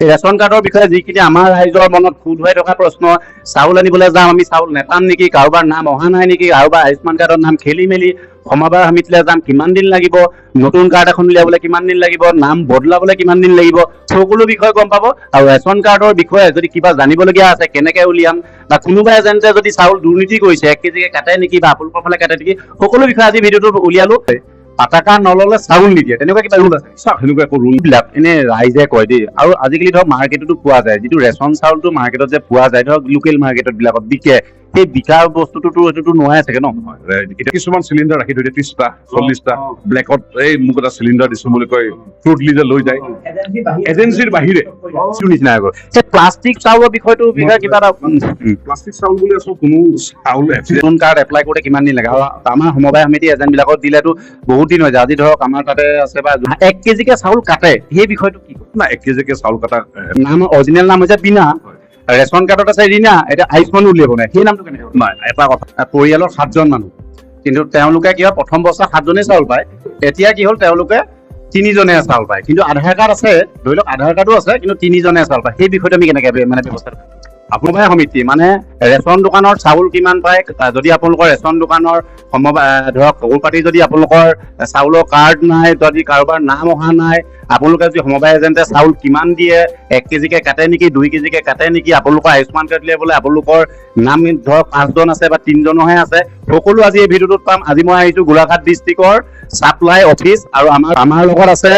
Ration কাৰ্ডৰ বিষয়ে যিখিনি আমাৰ ৰাইজৰ মনত ফুট হৈ থকা প্ৰশ্ন, চাউল আনিবলৈ যাম আমি চাউল নেপাম নেকি, কাৰোবাৰ নাম অহা নাই নেকি, কাৰোবাৰ আয়ুষ্মান কাৰ্ডৰ নাম খেলি মেলি, সমবায় সমিতিলৈ যাম কিমান দিন লাগিব, নতুন কাৰ্ড এখন উলিয়াবলৈ কিমান দিন লাগিব, নাম বদলাবলৈ কিমান দিন লাগিব, সকলো বিষয়ে গম পাব। আৰু ৰেচন কাৰ্ডৰ বিষয়ে যদি কিবা জানিবলগীয়া আছে কেনেকৈ উলিয়াম, বা কোনোবা এজেণ্টে যদি চাউল দুৰ্নীতি কৰিছে 1 কেজিকে কাটে নেকি বা আপোনালোকৰ ফালে কাটে নেকি, সকলো বিষয়ে আজি ভিডিঅ'টো উলিয়ালো। পাতাকা নললে চাউল নিদিয়ে তেনেকুৱা কিবা ৰুল আছে? সেনেকুৱা একো ৰুল বিলাক এনে ৰাইজে কয় দেই। আৰু আজিকালি ধৰক মাৰ্কেটতো পোৱা যায়, যিটো ৰেচন চাউলটো মাৰ্কেটত যে পোৱা যায়, ধৰক লোকেল মাৰ্কেটত বিলাকত বিকে, সেই বিকাৰ বস্তুটোতো এইটোতো নোহাই চাগে ন? এতিয়া কিছুমান চিলিণ্ডাৰ ৰাখি থৈ দিয়ে 30টা 40টা ব্লেকত, এই মোক এটা চিলিণ্ডাৰ দিছো বুলি কয়, ফ্ৰুটলি যে লৈ যায় এজেঞ্চিৰ বাহিৰে নিচিনা আগৰ। সেই প্লাষ্টিক চাউলৰ বিষয়টো বিষয়ে কিবা এটা প্লাষ্টিক চাউল বুলি আছো কোনো চাউল ৰেচন কাৰ্ড এপ্লাই কৰোঁতে কিমান দিন লাগে? আৰু আমাৰ সমবায় সমিতি এজেণ্ট বিলাকত দিলেতো বহুত দিন হৈ যায়। আজি ধৰক আমাৰ তাতে আছে বা 1 কেজিকে চাউল কাটে, সেই বিষয়টো কি? না 1 কেজিকে চাউল কাটা নাম অৰিজিনেল নাম হৈছে বিনা, ৰেচন কাৰ্ডত আছে ৰীনা, এতিয়া আয়ুষ্মান উলিয়াব নাই, সেই নামটো কেনেকৈ? নাই। এটা কথা, পৰিয়ালৰ 7জন মানুহ, কিন্তু তেওঁলোকে কি হয় প্ৰথম বছৰ 7জনেই চাউল পায়, এতিয়া কি হ'ল তেওঁলোকে 3জনে চাউল পায়, কিন্তু আধাৰ কাৰ্ড আছে, ধৰি লওক আধাৰ কাৰ্ডো আছে, কিন্তু 3জনে চাউল পায়। সেই বিষয়টো আমি কেনেকৈ মানে ব্যৱস্থা সমবায় সমিতি মানে ৰেচন দোকানৰ চাউল কিমান পায়, যদি আপোনালোকৰ ৰেচন দোকানৰ সমবায় ধৰক সৰুপাতি যদি আপোনালোকৰ চাউলৰ কাৰ্ড নাই, যদি কাৰোবাৰ নাম অহা নাই, আপোনালোকে যদি সমবায় এজেণ্টে চাউল কিমান দিয়ে, 1 কেজিকে কাটে নেকি, 2 কেজিকে কাটে নেকি, আপোনালোকৰ আয়ুষ্মান কাৰ্ড উলিয়াবলৈ আপোনালোকৰ নাম ধৰক 5জন আছে বা 3জনহে আছে, সকলো আজি এই ভিডিঅ'টোত পাম। আজি মই আহিছো গোলাঘাট ডিষ্ট্ৰিক্টৰ ছাপ্লাই অফিচ, আৰু আমাৰ লগত আছে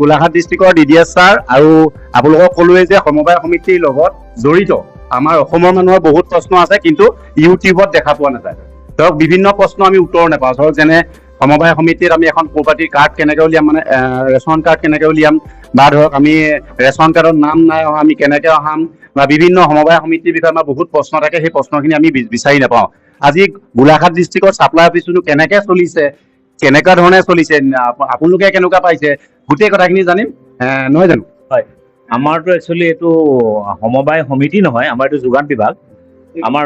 গোলাঘাট ডিষ্ট্ৰিক্টৰ TPDS ছাৰ, আৰু আপোনালোকক ক'লোৱে যে সমবায় সমিতিৰ লগত জড়িত আমাৰ অসমৰ মানুহৰ বহুত প্ৰশ্ন আছে, কিন্তু ইউটিউবত দেখা পোৱা নাযায়। ধৰক বিভিন্ন প্ৰশ্ন আমি উত্তৰ নাপাওঁ, ধৰক যেনে সমবায় সমিতিত আমি এখন প্ৰপাৰ্টিৰ কাৰ্ড কেনেকৈ উলিয়াম, মানে ৰেচন কাৰ্ড কেনেকৈ উলিয়াম, বা ধৰক আমি ৰেচন কাৰ্ডৰ নাম নাই অহা আমি কেনেকৈ অহাম, বা বিভিন্ন সমবায় সমিতিৰ বিষয়ে আমাৰ বহুত প্ৰশ্ন থাকে, সেই প্ৰশ্নখিনি আমি বিচাৰি নাপাওঁ। আজি গোলাঘাট ডিষ্ট্ৰিক্টৰ ছাপ্লাই অফিচটো কেনেকৈ চলিছে, কেনেকুৱা ধৰণে চলিছে, আপোনালোকে কেনেকুৱা পাইছে, গোটেই কথাখিনি জানিম, নহয় জানো? হয়, আমাৰতো একচুৱেলি এইটো সমবায় সমিতি নহয়, আমাৰ এইটো যোগান বিভাগ, আমাৰ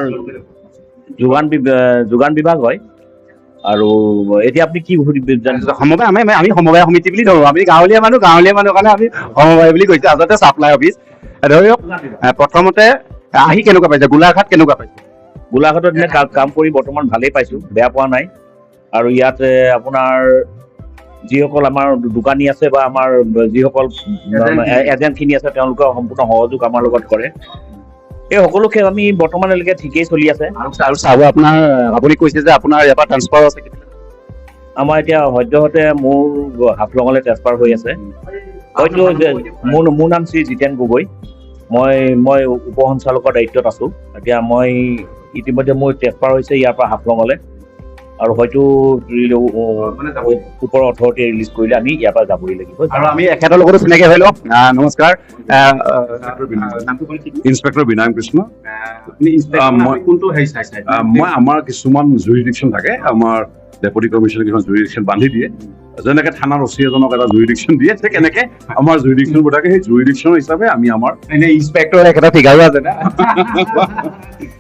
যোগান বিভাগ হয়। আৰু এতিয়া আপুনি কি সমবায় আমি সমবায় সমিতি বুলি ধৰো, আমি গাঁৱলীয়া মানুহ কাৰণে আমি সমবায় বুলি কৈছো, আচলতে ছাপ্লাই অফিচ। ধৰক প্ৰথমতে আহি কেনেকুৱা পাইছে, গোলাঘাট কেনেকুৱা পাইছে? গোলাঘাটত এনে কাম কৰি বৰ্তমান ভালেই পাইছো, বেয়া পোৱা নাই। আৰু ইয়াত আপোনাৰ যিসকল আমাৰ দোকানী আছে বা আমাৰ যিসকল এজেণ্টখিনি আছে, তেওঁলোকে সম্পূৰ্ণ সহযোগ আমাৰ লগত কৰে। এই সকলোকে আমি বৰ্তমানলৈকে ঠিকেই চলি আছে। আৰু চাব আপোনাৰ, আপুনি কৈছে যে আপোনাৰ ইয়াৰ পৰা ট্ৰান্সফাৰ আছে, আমাৰ এতিয়া সদ্যহতে মোৰ হাফলঙলৈ ট্ৰান্সফাৰ হৈ আছে। হয়তো মোৰ নাম শ্ৰী জিতেন গগৈ, মই উপ সঞ্চালকৰ দায়িত্বত আছো। এতিয়া মই ইতিমধ্যে মোৰ ট্ৰান্সফাৰ হৈছে ইয়াৰ পৰা হাফলঙলৈ, আৰু হয়তো ওপৰৰ অথৰিটিয়ে ৰিলিজ কৰিলে আমি ইয়াৰ পৰা যাবই লাগিব। আৰু আমি এখেতৰ লগতো চিনাকি হৈ লওঁ। নমস্কাৰ, ইন্সপেক্টৰ বিনায়ক কৃষ্ণ। মই আমাৰ কিছুমান জুৰিডিকশ্যন থাকে, আমাৰ ডেপুটি কমিশ্যনাৰ কিছুমান জুৰিডিকশ্যন বান্ধি দিয়ে, যেনেকে থানাৰ OC এজনক এটা জুৰিডিকশ্যন দিয়ে, ঠিক এনেকে আমাৰ জুৰিডিকশ্যনবোৰ থাকে। সেই জুৰিডিকশ্যন হিচাপে আমি আমাৰ ইন্সপেক্টৰ একেটা ফিগাৰো আছে না,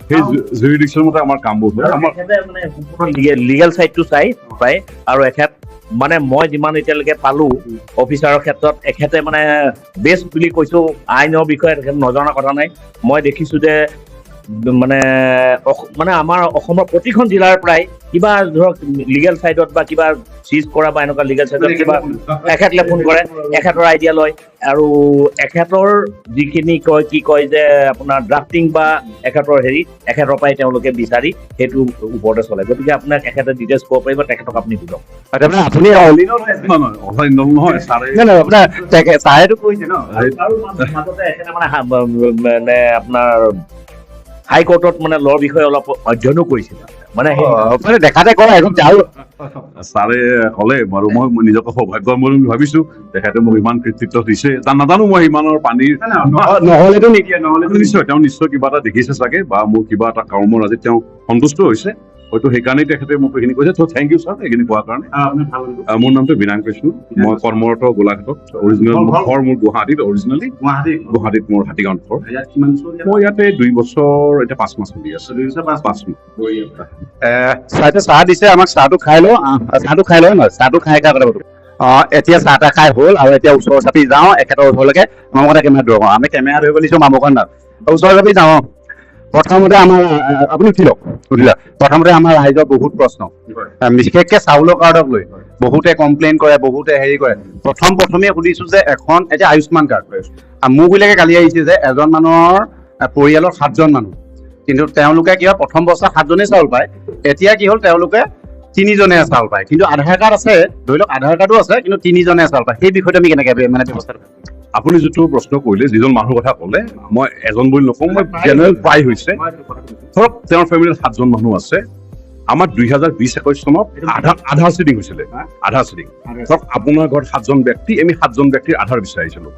সেই জুৰিডিকশ্যন মতে আমাৰ কামবোৰ হয়। আমাৰ লিগেল চাইডটো চাই পায়। আৰু এখেত মানে মই যিমান এতিয়ালৈকে পালো অফিচাৰৰ ক্ষেত্ৰত, এখেতে মানে বেষ্ট বুলি কৈছো। আইনৰ বিষয়ে তেখেত নজনা কথা নাই। মই দেখিছো যে মানে আমাৰ অসমৰ প্ৰতিখন জিলাৰ প্ৰায় কিবা ধৰক লিগেল চাইডত বা কিবা চিজ কৰা বা এনেকুৱা লিগেল চাইডত কিবা এখেতলৈ ফোন কৰে, এখেতৰ আইডিয়া লয়, আৰু এখেতৰ যিখিনি কয় যে আপোনাৰ ড্ৰাফটিং বা এখেতৰ এখেতৰ পৰাই তেওঁলোকে বিচাৰি সেইটো ওপৰতে চলে। গতিকে আপোনাক এখেতে ডিটেইলছ ক'ব পাৰিব, তেখেতক আপুনি বুজক। আপুনি নহয় ছাৰেতো কৈছে ন, মাজতে এখেতে মানে আপোনাৰ হাইকোৰ্টত মানে লৰ বিষয়ে অলপ অধ্যয়নো কৰিছিল, মানে দেখাতে কৰা ছাৰে ক'লে, বাৰু মই নিজকে সৌভাগ্য বুলি ভাবিছো, তেখেতে মোক ইমান কৃতিত্ব দিছে। নাজানো মই ইমানৰ পানীৰ নহ'লেতো নিদিয়ে, নিশ্চয় তেওঁ নিশ্চয় কিবা এটা দেখিছে চাগে, বা মোৰ কিবা এটা কৰ্মৰ আজি তেওঁ সন্তুষ্ট হৈছে, হয়তো সেইকাৰণেই তেখেতে মোক এইখিনি কৈছে। ত' থেংক ইউ ছাৰ এইখিনি কোৱাৰ কাৰণে। মোৰ নামটো বিনায়ক কৃষ্ণ, মই কৰ্মৰত গোলাঘাটত। অৰিজিনেল ঘৰ মোৰ গুৱাহাটীত, অৰিজিনেলি গুৱাহাটীত মোৰ হাতীগাঁৱত ঘৰ। মই ইয়াতে 2 বছৰ এতিয়া 5 মাহ চলি আছে। 5 মাহ চাহ দিছে আমাক, চাহটো খাই লওঁ নহয়, চাহটো খাই কথা পাতো। এতিয়া চাহ তাহ খাই হ'ল আৰু এতিয়া ওচৰ চাপি যাওঁ এখেতৰ ওচৰলৈকে মামুকতে কেমেৰা ধৰোঁ আমি কেমেৰা ধৰিব দিছোঁ মামুকত ওচৰ চাপি যাওঁ প্ৰথমতে আমাৰ আপুনি উঠি লওক উঠিলা প্ৰথমতে আমাৰ ৰাইজৰ বহুত প্ৰশ্ন বিশেষকৈ চাউলৰ কাৰ্ডক লৈ বহুতে কমপ্লেইন কৰে বহুতে হেৰি কৰে প্ৰথমেই সুধিছোঁ যে এখন এতিয়া আয়ুষ্মান কাৰ্ড মোক বিলাকে কালি আহিছে যে এজন মানুহৰ পৰিয়ালৰ 7জন মানুহ কিন্তু তেওঁলোকে কি হয় প্ৰথম বছৰ 7জনেই চাউল পায় এতিয়া কি হ'ল তেওঁলোকে 3জনে চাউল পায় কিন্তু আধাৰ কাৰ্ড আছে ধৰি লওক আধাৰ কাৰ্ডো আছে কিন্তু 3জনে চাউল পায় সেই বিষয়টো আমি কেনেকৈ মানে ব্যৱস্থাটো আপুনি যিটো প্ৰশ্ন কৰিলে যিজন মানুহৰ কথা ক'লে মই এজন বুলি নকওঁ মই জেনেৰেল প্ৰায় হৈছে ধৰক তেওঁৰ ফেমিলিত 7জন মানুহ আছে আমাৰ 2020-21 চনত আধাৰ চিডিং হৈছিলে আধাৰ চিডিং ধৰক আপোনাৰ ঘৰত 7জন ব্যক্তি আমি 7জন ব্যক্তিৰ আধাৰ বিচাৰিছিলোঁ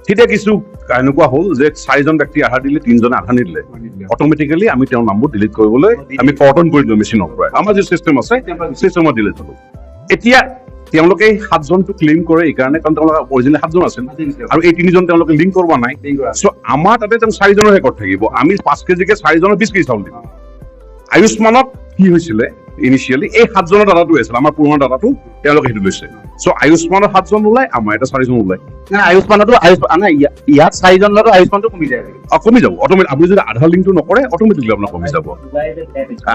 তেতিয়া কিছু এনেকুৱা হ'ল যে 4জন ব্যক্তি আধাৰ দিলে 3জনে আধাৰ নিদিলে অট'মেটিকেলি আমি তেওঁৰ নামবোৰ ডিলিট কৰিবলৈ আমি কৰ্টন কৰি দিলোঁ মেচিনৰ পৰা আমাৰ যি চিষ্টেম আছে চিষ্টেমত ডিলিট হ'লো এতিয়া তেওঁলোকে 7জনটো ক্লেইম কৰে এইকাৰণে কাৰণ তেওঁলোকৰ অৰিজিনেল 7জন আছিল আৰু এই 3জন তেওঁলোকে লিংক কৰোৱা নাই চ' আমাৰ তাতে 4জনৰ ৰেকৰ্ড থাকিব আমি 5 কেজিকে 4জনৰ 20 কেজি চাউল দিম আয়ুষ্মানত কি হৈছিলে ইনিচিয়েলি এই 7জনৰ ডাটাটো আছিল আমাৰ পুৰণা ডাটাটো তেওঁলোকে সেইটো লৈছে চ' আয়ুষ্মানৰ 7জন ওলাই আমাৰ এটা 4জন ওলাই আয়ুষ্মানতো ইয়াত 4জন ল'লে আয়ুষ্মানটো কমি যায় কমি যাব অট'মেটিক আপুনি যদি আধাৰ লিংকটো নকৰে অট'মেটিকলি আপোনাৰ কমি যাব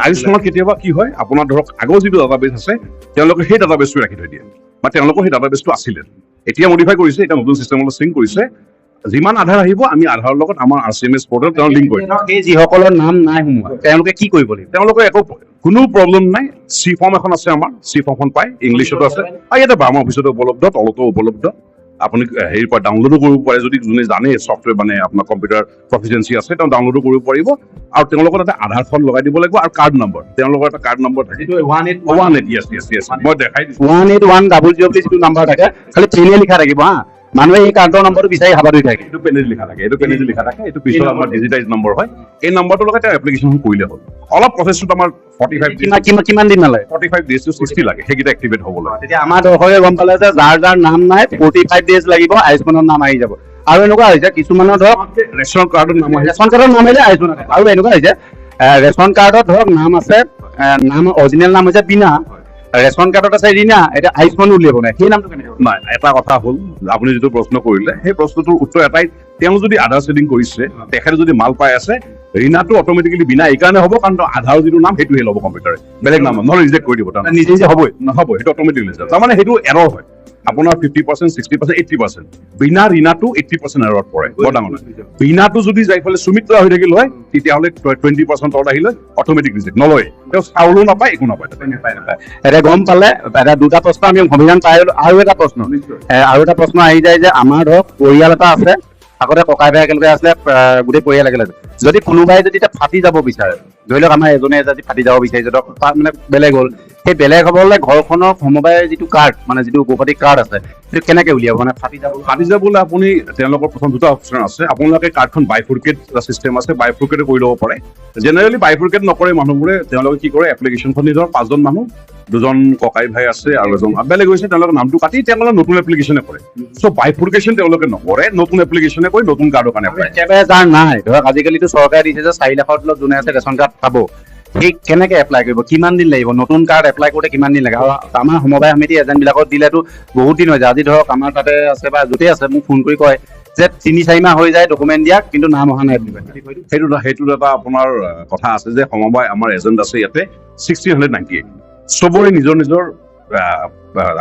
আয়ুষ্মানত কেতিয়াবা কি হয় আপোনাৰ ধৰক আগৰ যিটো ডাটাবেছ আছে তেওঁলোকে সেই ডাটাবেছটো ৰাখি থৈ দিয়ে বা তেওঁলোকৰ সেই ডাটাবেছটো আছিলে এতিয়া মডিফাই কৰিছে এতিয়া নতুন চিষ্টেমলৈ চিংক কৰিছে যিমান আধাৰ আহিব আমি আধাৰৰ লগত আমাৰ আৰচিএমএছ পৰ্টেল তেওঁ লিংক কৰিম সেই যিসকলৰ নাম নাই সোমোৱা তেওঁলোকে কি কৰিব লাগিব তেওঁলোকে একো কোনো প্ৰব্লেম নাই চি ফৰ্ম এখন আছে আমাৰ চি ফৰ্মখন পায় ইংলিছতো আছে আৰু ইয়াতে আমাৰ অফিচতো উপলব্ধ তলতো উপলব্ধ আপুনি হেৰিৰ পৰা ডাউনলোডো কৰিব পাৰে যদি যোনে জানে ছফ্টৱেৰ মানে আপোনাৰ কম্পিউটাৰ প্ৰফিচিয়েঞ্চি আছে তেওঁ ডাউনলোডো কৰিব পাৰিব আৰু তেওঁলোকৰ এটা আধাৰখন লগাই দিব লাগিব আৰু কাৰ্ড নম্বৰ তেওঁলোকৰ এটা কাৰ্ড নম্বৰ থাকে 188 মই দেখাই দিছোঁ 18100 বুলি যিটো নাম্বাৰ থাকে খালি পেনে লিখা থাকিব হা মানুহে এই কাৰ্ডৰ নম্বৰটো বিচাৰি হাবা ধৰি থাকে এইটো পেনেজ লিখা থাকে এইটো পিছত আমাৰ ডিজিটাইজ নম্বৰ হয় এই নম্বৰটো লগাই তেওঁ এপ্লিকেশ্যন কৰিলে হ'ল অলপ প্ৰচেছটোত আমাৰ 45 কিমান দিন নালাগে 45 days to 60 লাগে সেইকেইটা এক্টিভেট হ'বলৈ তেতিয়া আমাৰ দৰ্শকে গম পালে যে যাৰ নাম নাই 45 days লাগিব আয়ুষ্মানৰ নাম আহি যাব আৰু এনেকুৱা হৈছে কিছুমানৰ ধৰক ৰেচন কাৰ্ডৰ নাম আহিলে আয়ুষ্মান আৰু এনেকুৱা হৈছে ৰেচন কাৰ্ডত ধৰক নাম আছে নাম অৰিজিনেল নাম হৈছে বিনা ৰেচন কাৰ্ডত আছে ৰীনা এতিয়া আয়ুষ্মান উলিয়াব নাই সেই নামটো কেনেকৈ নাই এটা কথা হ'ল আপুনি যিটো প্ৰশ্ন কৰিলে সেই প্ৰশ্নটোৰ উত্তৰ এটাই তেওঁ যদি আধাৰ চেডিং কৰিছে তেখেতে যদি মাল পাই আছে ৰীনাটো অট'মেটিকেলি বিনা এইকাৰণে হ'ব কাৰণ আধাৰৰ যিটো নাম সেইটোহে ল'ব কম্পিউটাৰে বেলেগ নাম নহ'লে ৰিজেক্ট কৰি দিব তাৰ নিজে নিজে হ'বই নহ'ব সেইটো অট'মেটিকেলি তাৰমানে সেইটো এৰৰ হয় আপোনাৰ 50%, 60%, 80% বিনা ৰীনাটো 80% এৰত পৰে বৰ ডাঙৰ বিনাটো যদি যাই ফালে সুমিত্ৰা হৈ থাকিল হয় তেতিয়াহ'লে 20% অৰ্ড আহিলে অট'মেটিক ৰিজেক্ট নলয় তেওঁ চাউলো নাপায় একো নাপায় এতিয়া গম পালে এটা দুটা প্ৰশ্ন আমি সংবিধান পাই আৰু এটা প্ৰশ্ন আহি যায় যে আমাৰ ধৰক পৰিয়াল এটা আছে আগতে ককাই ভাই একেলগে আছিলে গোটেই পৰিয়াল একেলগে যদি কোনোবাই যদি এতিয়া ফাটি যাব বিচাৰে ধৰি লওক আমাৰ এজনে যদি ফাটি যাব বিচাৰিছে ধৰক মানে বেলেগ হ'ল সেই বেলেগ হ'বলৈ ঘৰখনৰ সমবায়ৰ যিটো কাৰ্ড মানে যিটো গৌপাতিক কাৰ্ড আছে সেইটো কেনেকৈ উলিয়াব মানে ফাটি যাবলৈ আপুনি তেওঁলোকৰ প্ৰথম দুটা অপশ্যন আছে আপোনালোকে কাৰ্ডখন বাইফুৰকেট চিষ্টেম আছে বাইফুৰকেটো কৰি ল'ব পাৰে জেনেৰেলি বাইফুৰকেট নকৰে মানুহবোৰে তেওঁলোকে কি কৰে এপ্লিকেশ্যনখন নিজৰ 5জন মানুহ 2জন ককাই ভাই আছে আৰু এজন বেলেগ হৈছে তেওঁলোকৰ নামটো কাটি তেওঁলোকে নতুন এপ্লিকেশ্যনে কৰে চ' বাইফুৰকেশ্যন তেওঁলোকে নকৰে নতুন এপ্লিকেশ্যনে কৰি নতুন কাৰ্ডৰ কাৰণে একেবাৰে যাৰ নাই ধৰক আজিকালিতো চৰকাৰে দিছে যে 4 লাখৰ তলত যোনে আছে ৰেচন কাৰ্ড পাব সেই কেনেকৈ এপ্লাই কৰিব কিমান দিন লাগিব নতুন কাৰ্ড এপ্লাই কৰোঁতে কিমান দিন লাগে আৰু আমাৰ সমবায় সমিতি এজেণ্টবিলাকত দিলেতো বহুত দিন হৈ যায় আজি ধৰক আমাৰ তাতে আছে বা য'তেই আছে মোক ফোন কৰি কয় যে 3-4 মাহ হৈ যায় ডকুমেণ্ট দিয়াক কিন্তু নাম অহা নাই সেইটো এটা আপোনাৰ কথা আছে যে সমবায় আমাৰ এজেণ্ট আছে ইয়াতে 1698 চবৰে নিজৰ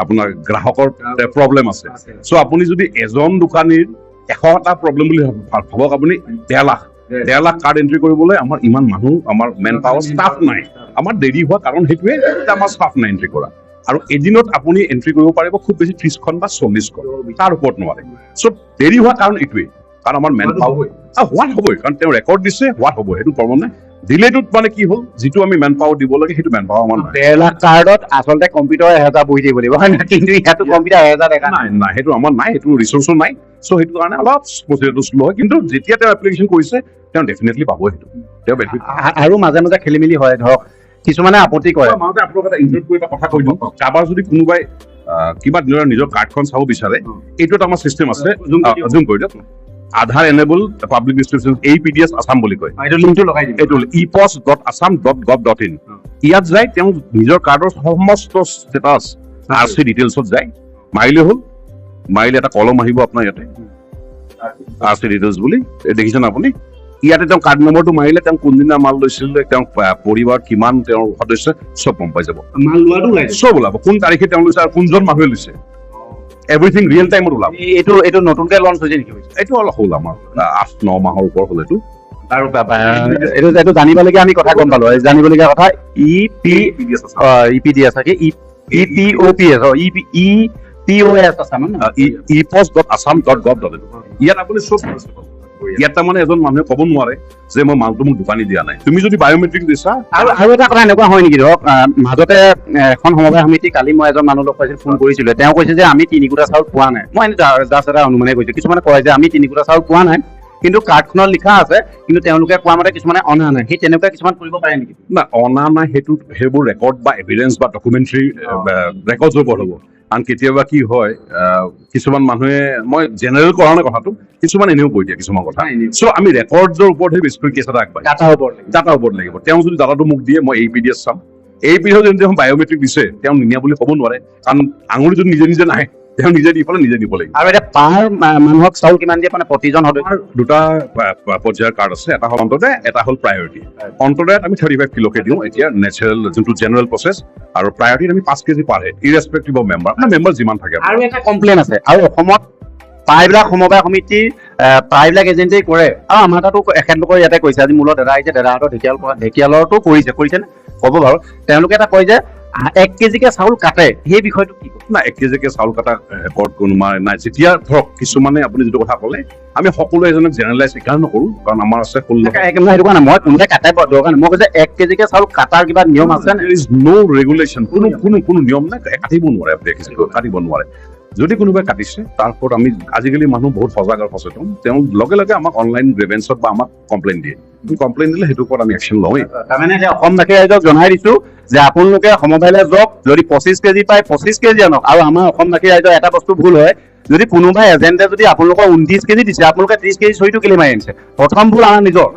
আপোনাৰ গ্ৰাহকৰ প্ৰব্লেম আছে চ' আপুনি যদি এজন দোকানীৰ 100টা প্ৰব্লেম বুলি ভাবক আপুনি 1.5 লাখ কাৰ্ড এণ্ট্ৰি কৰিবলৈ আমাৰ ইমান মানুহ আমাৰ মেন পাৱাৰ ষ্টাফ নাই আমাৰ দেৰি হোৱা কাৰণ সেইটোৱে আমাৰ ষ্টাফ নাই এণ্ট্ৰি কৰা আৰু এদিনত আপুনি এণ্ট্ৰি কৰিব পাৰিব খুব বেছি 30খন বা 40খন তাৰ ওপৰত নোৱাৰে চ' দেৰি হোৱা কাৰণ এইটোৱে কাৰণ আমাৰ মেন পাৱাৰ হোৱাট হ'বই কাৰণ তেওঁ ৰেকৰ্ড দিছে হোৱাট হ'ব সেইটো প্ৰব্লেম নাই ডিলেটোত মানে কি হ'ল যিটো আমি মেন পাৱাৰ দিব লাগে সেইটো মেন পাৱাৰ আমাৰ 1.5 লাখ কাৰ্ডত আচলতে কম্পিউটাৰ 1000 বহি দিব লাগিব হয় না কিন্তু ইয়াতো কম্পিউটাৰ 1000 দেখা নাই সেইটো আমাৰ নাই সেইটো ৰিচোৰ্চো নাই চ' সেইটো কাৰণে অলপ প্ৰচিডিউৰটো শ্ল' হয় কিন্তু যেতিয়া তেওঁ এপ্লিকেশ্যন কৰিছে তেওঁ ডেফিনেটলি পাব সেইটো তেওঁ আৰু মাজে মাজে খেলি মেলি হয় ধৰক কিছুমানে আপত্তি কৰে মাজতে আপোনালোক এটা ইনক্লুড কৰি এটা কথা কৈ দিওঁ কাৰোবাৰ যদি কোনোবাই কিবা নিজৰ কাৰ্ডখন চাব বিচাৰে এইটো এটা আমাৰ চিষ্টেম আছে জুম কৰি দিয়ক Aadhaar enabled public distribution TPDS Assam বুলি কয় এইটো লিংকটো লগাই দিম এইটো epos.assam.gov.in ইয়াত যায় তেওঁ নিজৰ কাৰ্ডৰ সমস্ত ষ্টেটাছ RC ডিটেইলছত যায় মাৰিলে হ'ল মাৰিলে এটা কলম আহিব আপোনাৰ ইয়াতে আছে ডিটেইলছ বুলি দেখিছেনে আপুনি ইয়াতে তেওঁ কাৰ্ড নম্বৰটো মাৰিলে তেওঁ কোনদিনা মাল লৈছিল তেওঁ পৰিবাৰত কিমান তেওঁৰ সদস্য চব গম পাই যাব মাল লোৱাটো ওলাইছে চব ওলাব কোন তাৰিখে তেওঁ লৈছে আৰু কোনজন মানুহে লৈছে এভৰিথিং ৰিয়েল টাইমত ওলাব এইটো নতুনকে লঞ্চ হৈছে নেকি এইটো অলপ হ'ল আমাৰ 8-9 মাহৰ ওপৰ হ'ল এইটো আৰু এইটো জানিবলগীয়া আমি কথা গম পালো জানিবলগীয়া কথা EPDS থাকে EPOPS EPOS আছাম epos.assam.gov.in ইয়াত আপুনি চব ইয়াত তাৰমানে এজন মানুহে ক'ব নোৱাৰে যে মই মালটো মোক দোকানী দিয়া নাই তুমি যদি বায়'মেট্ৰিক দিছা আৰু এটা কথা এনেকুৱা হয় নেকি ধৰক মাজতে এখন সমবায় সমিতি কালি মই এজন মানুহ লগ পাইছিল ফোন কৰিছিলো তেওঁ কৈছে যে আমি 3 কোটা চাউল পোৱা নাই মই জাষ্ট এটা অনুমানে কৈছো কিছুমানে কয় যে আমি 3 কোটা চাউল পোৱা নাই কিন্তু কাৰ্ডখনত লিখা আছে কিন্তু তেওঁলোকে কোৱা মতে কিছুমানে অনা নাই সেই তেনেকুৱা কিছুমান কৰিব পাৰে নেকি না অনা নাই সেইবোৰ ৰেকৰ্ড বা এভিডেন্স বা ডকুমেণ্টাৰী ৰেকৰ্ডৰ ওপৰত হ'ব কাৰণ কেতিয়াবা কি হয় কিছুমান মানুহে মই জেনেৰেল কৰা নাই কথাটো কিছুমান এনেও কৈ দিয়ে কিছুমান কথা চ' আমি ৰেকৰ্ডৰ ওপৰতহে বেছ কৰি কেছ এটা আগবাঢ়ি ডাটাৰ ওপৰত লাগিব তেওঁ যদি ডাটাটো মোক দিয়ে মই APDS চাম APDS যদি বায়'মেট্ৰিক দিছে তেওঁ নিনিয়া বুলি ক'ব নোৱাৰে কাৰণ আঙুলি যদি নিজে নাহে তেওঁ নিজে দি পেলাই নিজে দিব লাগিব আৰু এটা পাৰ মানুহক চাউল কিমান দিয়ে মানে প্ৰতিজন সদস্যৰ দুটা পৰ্যায়ৰ কাৰ্ড আছে এটা হ'ল অন্তদয় এটা হ'ল প্ৰায়ৰিটি অন্তদয়ত আমি 35 কিলোকে দিওঁ এতিয়া নেচাৰেল যোনটো জেনেৰেল প্ৰচেছ আৰু প্ৰায়ৰিটিত আমি 5 kg per head irrespective of member যিমান থাকে আৰু এটা কমপ্লেইন আছে আৰু অসমত প্ৰায়বিলাক সমবায় সমিতিৰ প্ৰায়বিলাক এজেণ্টেই কৰে আৰু আমাৰ তাতো এখেতলোকৰ ইয়াতে কৈছে আজি মূলত দাদা আহিছে দাদাহঁতৰ ঢেকিয়ালৰতো কৰিছেনে ক'ব বাৰু তেওঁলোকে এটা কয় যে 1 কেজিকে চাউল কাটে সেই বিষয়টো কি না 1 কেজিকে চাউল কাটা ৰেকৰ্ড কোনোবা নাই যেতিয়া ধৰক কিছুমানে আপুনি যিটো কথা ক'লে আমি সকলো এজনক জেনেৰেলাইজ স্বীকাৰ নকৰোঁ কাৰণ আমাৰ আছে সেইটো কাৰণে মই কোনোবাই কাটাই দৰকাৰ মই কৈছে 1 কেজিকে চাউল কাটাৰ কিবা নিয়ম আছে নো ৰেগুলেশ্যন কোনো নিয়ম নাই কাটিব নোৱাৰে কাটিব নোৱাৰে যদি কোনোবাই কাটিছে তাৰ ওপৰত আমি আজিকালি মানুহ বহুত সজাগ আৰু সচেতন তেওঁ লগে লগে আমাক অনলাইন গ্ৰেভেন্সত বা আমাক কমপ্লেইন দিয়ে কমপ্লেইন দিলে সেইটোৰ ওপৰত আমি একশ্যন লওঁৱেই তাৰমানে অসমবাসী ৰাইজক জনাই দিছো যে আপোনালোকে সমবায়লৈ যাওক যদি 25 কেজি পায় 25 কেজি আনক আৰু আমাৰ অসমবাসী ৰাইজৰ এটা বস্তু ভুল হয় যদি কোনোবাই এজেণ্টে যদি আপোনালোকৰ 29 কেজি দিছে আপোনালোকে 30 কেজি চহীটো কেলে মাৰি আনিছে প্ৰথম ভুল আমাৰ নিজৰ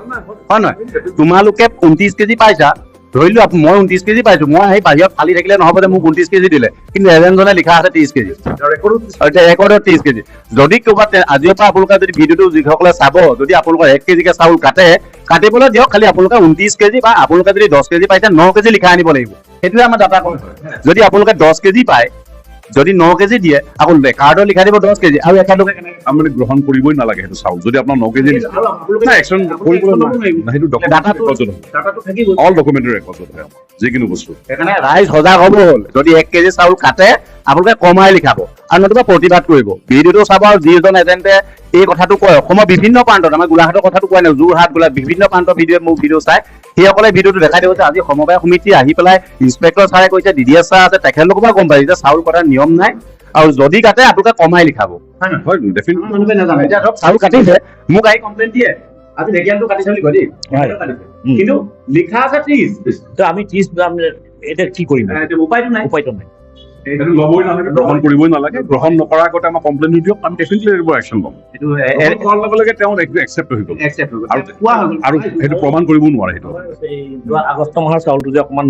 হয় নহয় তোমালোকে 29 কেজি পাইছা ধৰিলো মই 29 কেজি পাইছো মই সেই বাহিৰত খালি থাকিলে নহ'ব যে মোক 29 কেজি দিলে কিন্তু এজেণ্টজনে লিখা আছে 30 কেজি ৰেকৰ্ডত 30 কেজি যদি ক'ৰবাত আজিৰ পৰা আপোনালোকে যদি ভিডিঅ'টো যিসকলে চাব যদি আপোনালোকৰ 1 কেজিকে চাউল কাটিবলৈ দিয়ক খালি আপোনালোকে 29 কেজি বা আপোনালোকে যদি 10 কেজি পাইছে 9 কেজি লিখাই আনিব লাগিব সেইটোৱে আমাৰ ডাটা কম যদি আপোনালোকে 10 কেজি পায় যদি 9 কেজি দিয়ে আপোনালোকে কাৰ্ডত লিখাই দিব 10 কেজি আৰু একেলগে আমি গ্ৰহণ কৰিবই নালাগে সেইটো চাউল যদি আপোনাৰ 9 কেজি দিছে না একশ্যন কৰিবলৈ নাই সেইটো ডাটাটো থাকিব অল ডকুমেণ্টাৰী ৰেকৰ্ড থাকে যিকোনো বস্তু সেইকাৰণে ৰাইজ সজাগ হ'ব হ'ল যদি 1 কেজি চাউল কাটে আপোনালোকে কমাই লিখাব আৰু নতুবা প্ৰতিবাদ কৰিব ভিডিঅ'টো চাব আৰু যিজন এজেণ্টে এই কথাটো কয় অসমৰ বিভিন্ন প্ৰান্তত আমাৰ গোলাঘাটৰ কথাটো কোৱা নাই যোৰহাট বিভিন্ন প্ৰান্তৰ মোৰ ভিডিঅ' চাই সেইসকলে ভিডিঅ'টো দেখাই দিব আজি সমবায় সমিতি আহি পেলাই ইন্সপেক্টৰ ছাৰে কৈছে DDS ছাৰ আছে তেখেতলোকৰ পৰা গম পাইছে যে চাউল কটাৰ নিয়ম নাই আৰু যদি কাটে আপোনালোকে কমাই লিখাব হয় ডেফিনেটলি মানুহে নাজানে এতিয়া ধৰক চাউল কাটিছে মোক আহি কমপ্লেইন দিয়ে আজি ঢেকিয়ালটো কাটিছে বুলি কয় দেই কিন্তু লিখা আছে 30 তো আমি 30 এটা কি কৰিম উপায়টো নাই গ্ৰহণ কৰিবই নালাগে গ্ৰহণ নকৰাৰ আগতে আমাৰ কমপ্লেইন দিয়ক আমি ডেফিনেটলি এইবোৰ একশ্যন ল'ম এইটো কৰাৰ লগে লগে তেওঁ একচেপ্ট হৈ গ'ল আৰু সেইটো প্ৰমাণ কৰিবও নোৱাৰে সেইটো আগষ্ট মাহৰ চাউলটো যে অকণমান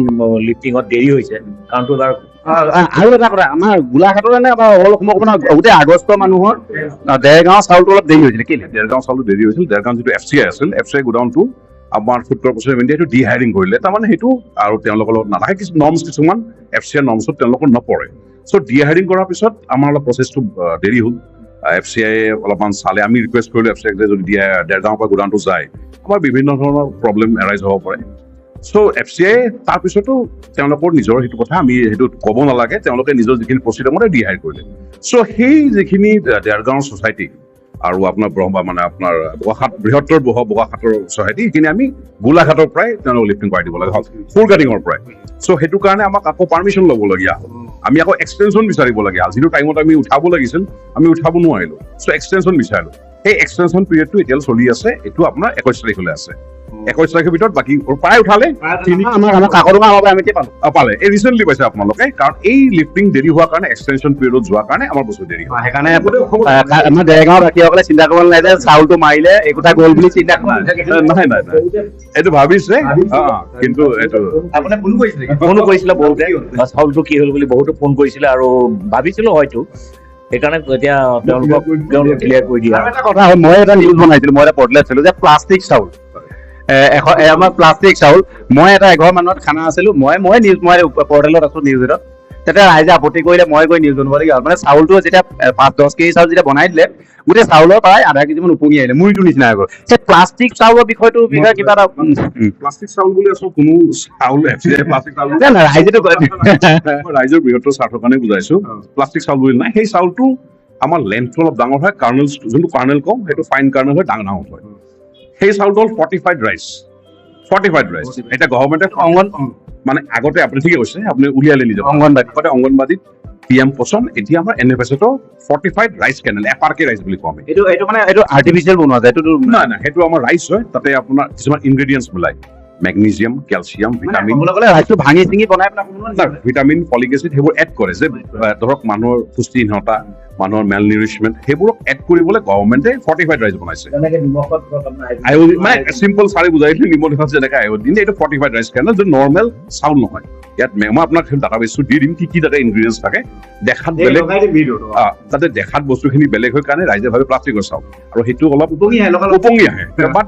লিফটিঙত দেৰি হৈছে কাৰণ আৰু এটা কথা আমাৰ গোলাঘাটৰ নে অসমৰ গোটেই আগষ্ট মানুহৰ দেৰগাঁও চাউলটো অলপ দেৰি হৈছিলে কেলে দেৰগাঁও চাউলটো দেৰি হৈছিল দেৰগাঁও যিটো FCI আছিল FCI গোডাউনটো আমাৰ ফুড কৰ্পোৰেশ্যন ইণ্ডিয়া সেইটো ডিহাইৰিং কৰিলে তাৰমানে সেইটো আৰু তেওঁলোকৰ লগত নাথাকে কিছু নৰ্মছ কিছুমান FCI নৰ্মছত তেওঁলোকৰ নপৰে চ' ডিহাইৰিং কৰাৰ পিছত আমাৰ অলপ প্ৰচেছটো দেৰি হ'ল FCI অলপমান চালে আমি ৰিকুৱেষ্ট কৰিলোঁ FCI যে যদি দেৰগাঁৱৰ পৰা গোডাউনটো যায় আমাৰ বিভিন্ন ধৰণৰ প্ৰব্লেম এৰাইজ হ'ব পাৰে চ' FCI তাৰপিছতো তেওঁলোকৰ নিজৰ সেইটো কথা আমি সেইটো ক'ব নালাগে তেওঁলোকে নিজৰ যিখিনি প্ৰচিডাৰ মতে ডিহাইৰ কৰিলে চ' সেই যিখিনি দেৰগাঁও ছ'চাইটি আৰু আপোনাৰ মানে আপোনাৰ বৃহত্তৰ বোকাখাটৰ ছ'চাইটি সেইখিনি আমি গোলাঘাটৰ পৰাই তেওঁলোকক লিফটিং কৰাই দিব লাগে ফুৰকাটিঙৰ পৰাই চ' সেইটো কাৰণে আমাক আকৌ পাৰ্মিশ্যন ল'বলগীয়া হ'ল আমি আকৌ এক্সটেনশ্যন বিচাৰিব লাগে যিটো টাইমত আমি উঠাব লাগিছিল আমি উঠাব নোৱাৰিলোঁ চ' এক্সটেনশ্যন বিচাৰিলোঁ সেই এক্সটেনশ্যন পিৰিয়ডটো এতিয়ালৈ চলি আছে এইটো আপোনাৰ 21 তাৰিখলৈ আছে 21 তাৰিখৰ ভিতৰত বাকী প্ৰায় উঠালে আমাৰ কাকডোঙা আমাৰ আমি পালো পালে এই ৰিচেণ্টলি পাইছে আপোনালোকে কাৰণ এই লিফটিং দেৰি হোৱাৰ কাৰণে এক্সটেনশ্যন পিৰিয়ডত যোৱাৰ কাৰণে আমাৰ বস্তু দেৰি হয় সেইকাৰণে আমাৰ ডেৰগাঁৱৰ বাকীসকলে চিন্তা কৰিব নালাগে যে চাউলটো মাৰিলে একোটা গ'ল বুলি চিন্তা কৰা নাই এইটো ভাবিছে কিন্তু এইটো আপুনি ফোন কৰিছিলে ফোনো কৰিছিলে বহুতে চাউলটো কি হ'ল বুলি বহুতো ফোন কৰিছিলে আৰু ভাবিছিলো হয়তো সেইকাৰণে এতিয়া তেওঁলোকক ক্লিয়াৰ কৰি দিয়া এটা কথা হয় মই এটা নিউজ বনাইছিলো মই এটা পৰ্টেলত আছিলো যে প্লাষ্টিক চাউল আমাৰ প্লাষ্টিক চাউল মই এটা এঘৰ মানুহত খানা আছিলো মই নিউজ মই পৰ্টেলত আছো নিউজ এটাত তেতিয়া ৰাইজে আপত্তি কৰিলে মই গৈ নিউজ বনাবলগীয়া হ'ল মানে চাউলটো যেতিয়া 5-10 কেজি চাউল যেতিয়া বনাই দিলে গোটেই চাউলৰ প্ৰায় আধা কেজিমান উপঙি আহিলে মুড়িটো নিচিনা হৈ গ'ল সেই প্লাষ্টিক চাউলৰ বিষয়টোৰ বিষয়ে কিবা এটা প্লাষ্টিক চাউল বুলি আছো কোনো চাউল প্লাষ্টিক চাউল ৰাইজেতো ৰাইজৰ বৃহত্তৰ স্বাৰ্থৰ কাৰণে বুজাইছো প্লাষ্টিক চাউল বুলি নাই সেই চাউলটো আমাৰ লেন্থটো অলপ ডাঙৰ হয় কাৰ্নেল যোনটো কাৰ্নেল কম সেইটো ফাইন কাৰ্নেল হয় ডাঙৰ হয় সেই চাউলটো হ'ল ফৰ্টিফাইড ৰাইচ এতিয়া গভৰ্ণমেণ্টে মানে আগতে আপুনি ঠিকে কৈছে আপুনি উলিয়ালে নিজে অংগনবাদীত PM পোষণ এতিয়া আমাৰ NFSতো fortified rice kernel FRK rice বুলি কওঁ আমি এইটো মানে এইটো আৰ্টিফিচিয়েল বনোৱা যায় এইটো নাই সেইটো আমাৰ ৰাইচ হয় তাতে আপোনাৰ কিছুমান ইনগ্ৰেডিয়েণ্টছ মিলাই মেগনেছিয়াম কেলছিয়াম ভিটামিন ৰাইচটো ভাঙি চিঙি বনাই পেলাই ভিটামিন ফলিক এচিড সেইবোৰ এড কৰে যে ধৰক মানুহৰ পুষ্টিহীনতা মানুহৰ মেল নিউৰিছমেণ্ট সেইবোৰক এড কৰিবলৈ গভৰ্ণমেণ্টে ফৰ্টিফাইড ৰাইচ বনাইছে আয়োডিন মানে চিম্পল চাৰি বুজাই দিলে নিমখ যেনেকৈ আয়োডিন এইটো ফৰ্টিফাইড ৰাইচ কাৰণে যে নৰ্মেল চাউল নহয় ইয়াত মই আপোনাক ডাটাবেছটো দি দিম কি তাতে ইনগ্ৰেডিয়েণ্টছ থাকে দেখাত বেলেগ তাতে দেখাত বস্তুখিনি বেলেগ হয় কাৰণে ৰাইজে ভাবে প্লাষ্টিকৰ চাউল আৰু সেইটো অলপ উপঙি আহে বাট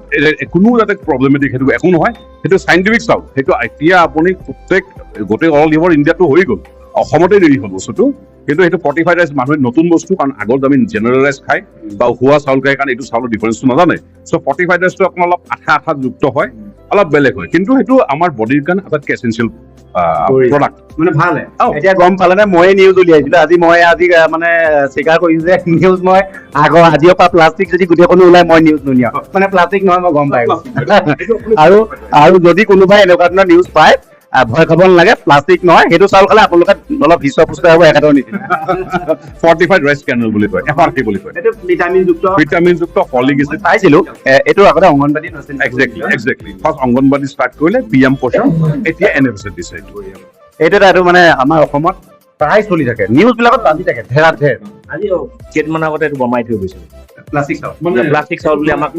কোনো যাতে প্ৰব্লেমেটিক সেইটো একো নহয় সেইটো চাইণ্টিফিক চাউল সেইটো এতিয়া আপুনি গোটেই অল অভাৰ ইণ্ডিয়াটো হৈ গ'ল অসমতে দেৰি হ'ল বস্তুটো কিন্তু সেইটো ফৰ্টিফাইড ৰাইচ মানুহে নতুন বস্তু কাৰণ আগত আমি জেনেৰেল ৰাইচ খাই বা হোৱা চাউল খাই কাৰণে এইটো চাউলৰ ডিফাৰেঞ্চটো নাজানে চ' ফৰ্টিফাইড ৰাইচটো আপোনাৰ অলপ আঠা যুক্ত হয় অলপ বেলেগ হয় কিন্তু সেইটো আমাৰ বডিৰ কাৰণে আটাইতকৈ এচেঞ্চিয়েল প্ৰডাক্ট মানে ভাল এতিয়া গম পালে নে মই নিউজ উলিয়াইছিলো আজি মানে স্বীকাৰ কৰিছো যে নিউজ মই আজিৰ পৰা প্লাষ্টিক যদি গোটেইখনো ওলাই মই নিউজ নুলিয়াও মানে প্লাষ্টিক নহয় মই গম পাই আৰু যদি কোনোবাই এনেকুৱা ধৰণৰ নিউজ পায় ভয় খাব নালাগে প্লাষ্টিক নহয় সেইটো চাউল খালে আপোনালোকে অলপ হৃষ্ট-পুষ্ট হ'ব একেটাৰ নিচিনা ফৰ্টিফাইড ৰাইচ কেনেল বুলি কয় FRK বুলি কয় এইটো ভিটামিনযুক্ত ফলিক এচিড পাইছিলো এইটো আগতে অংগনবাদী নাছিল এক্সেক্টলি ফাৰ্ষ্ট অংগনবাদী ষ্টাৰ্ট কৰিলে PM পোষণ এতিয়া NFS দিছে এইটো মানে আমাৰ অসমত প্ৰায় চলি থাকে নিউজ বিলাকত বাজি থাকে ধেৰ আজি কেইদিনমান আগতে এইটো বমাই থৈ গৈছে প্লাষ্টিক চাউল বুলি আমাক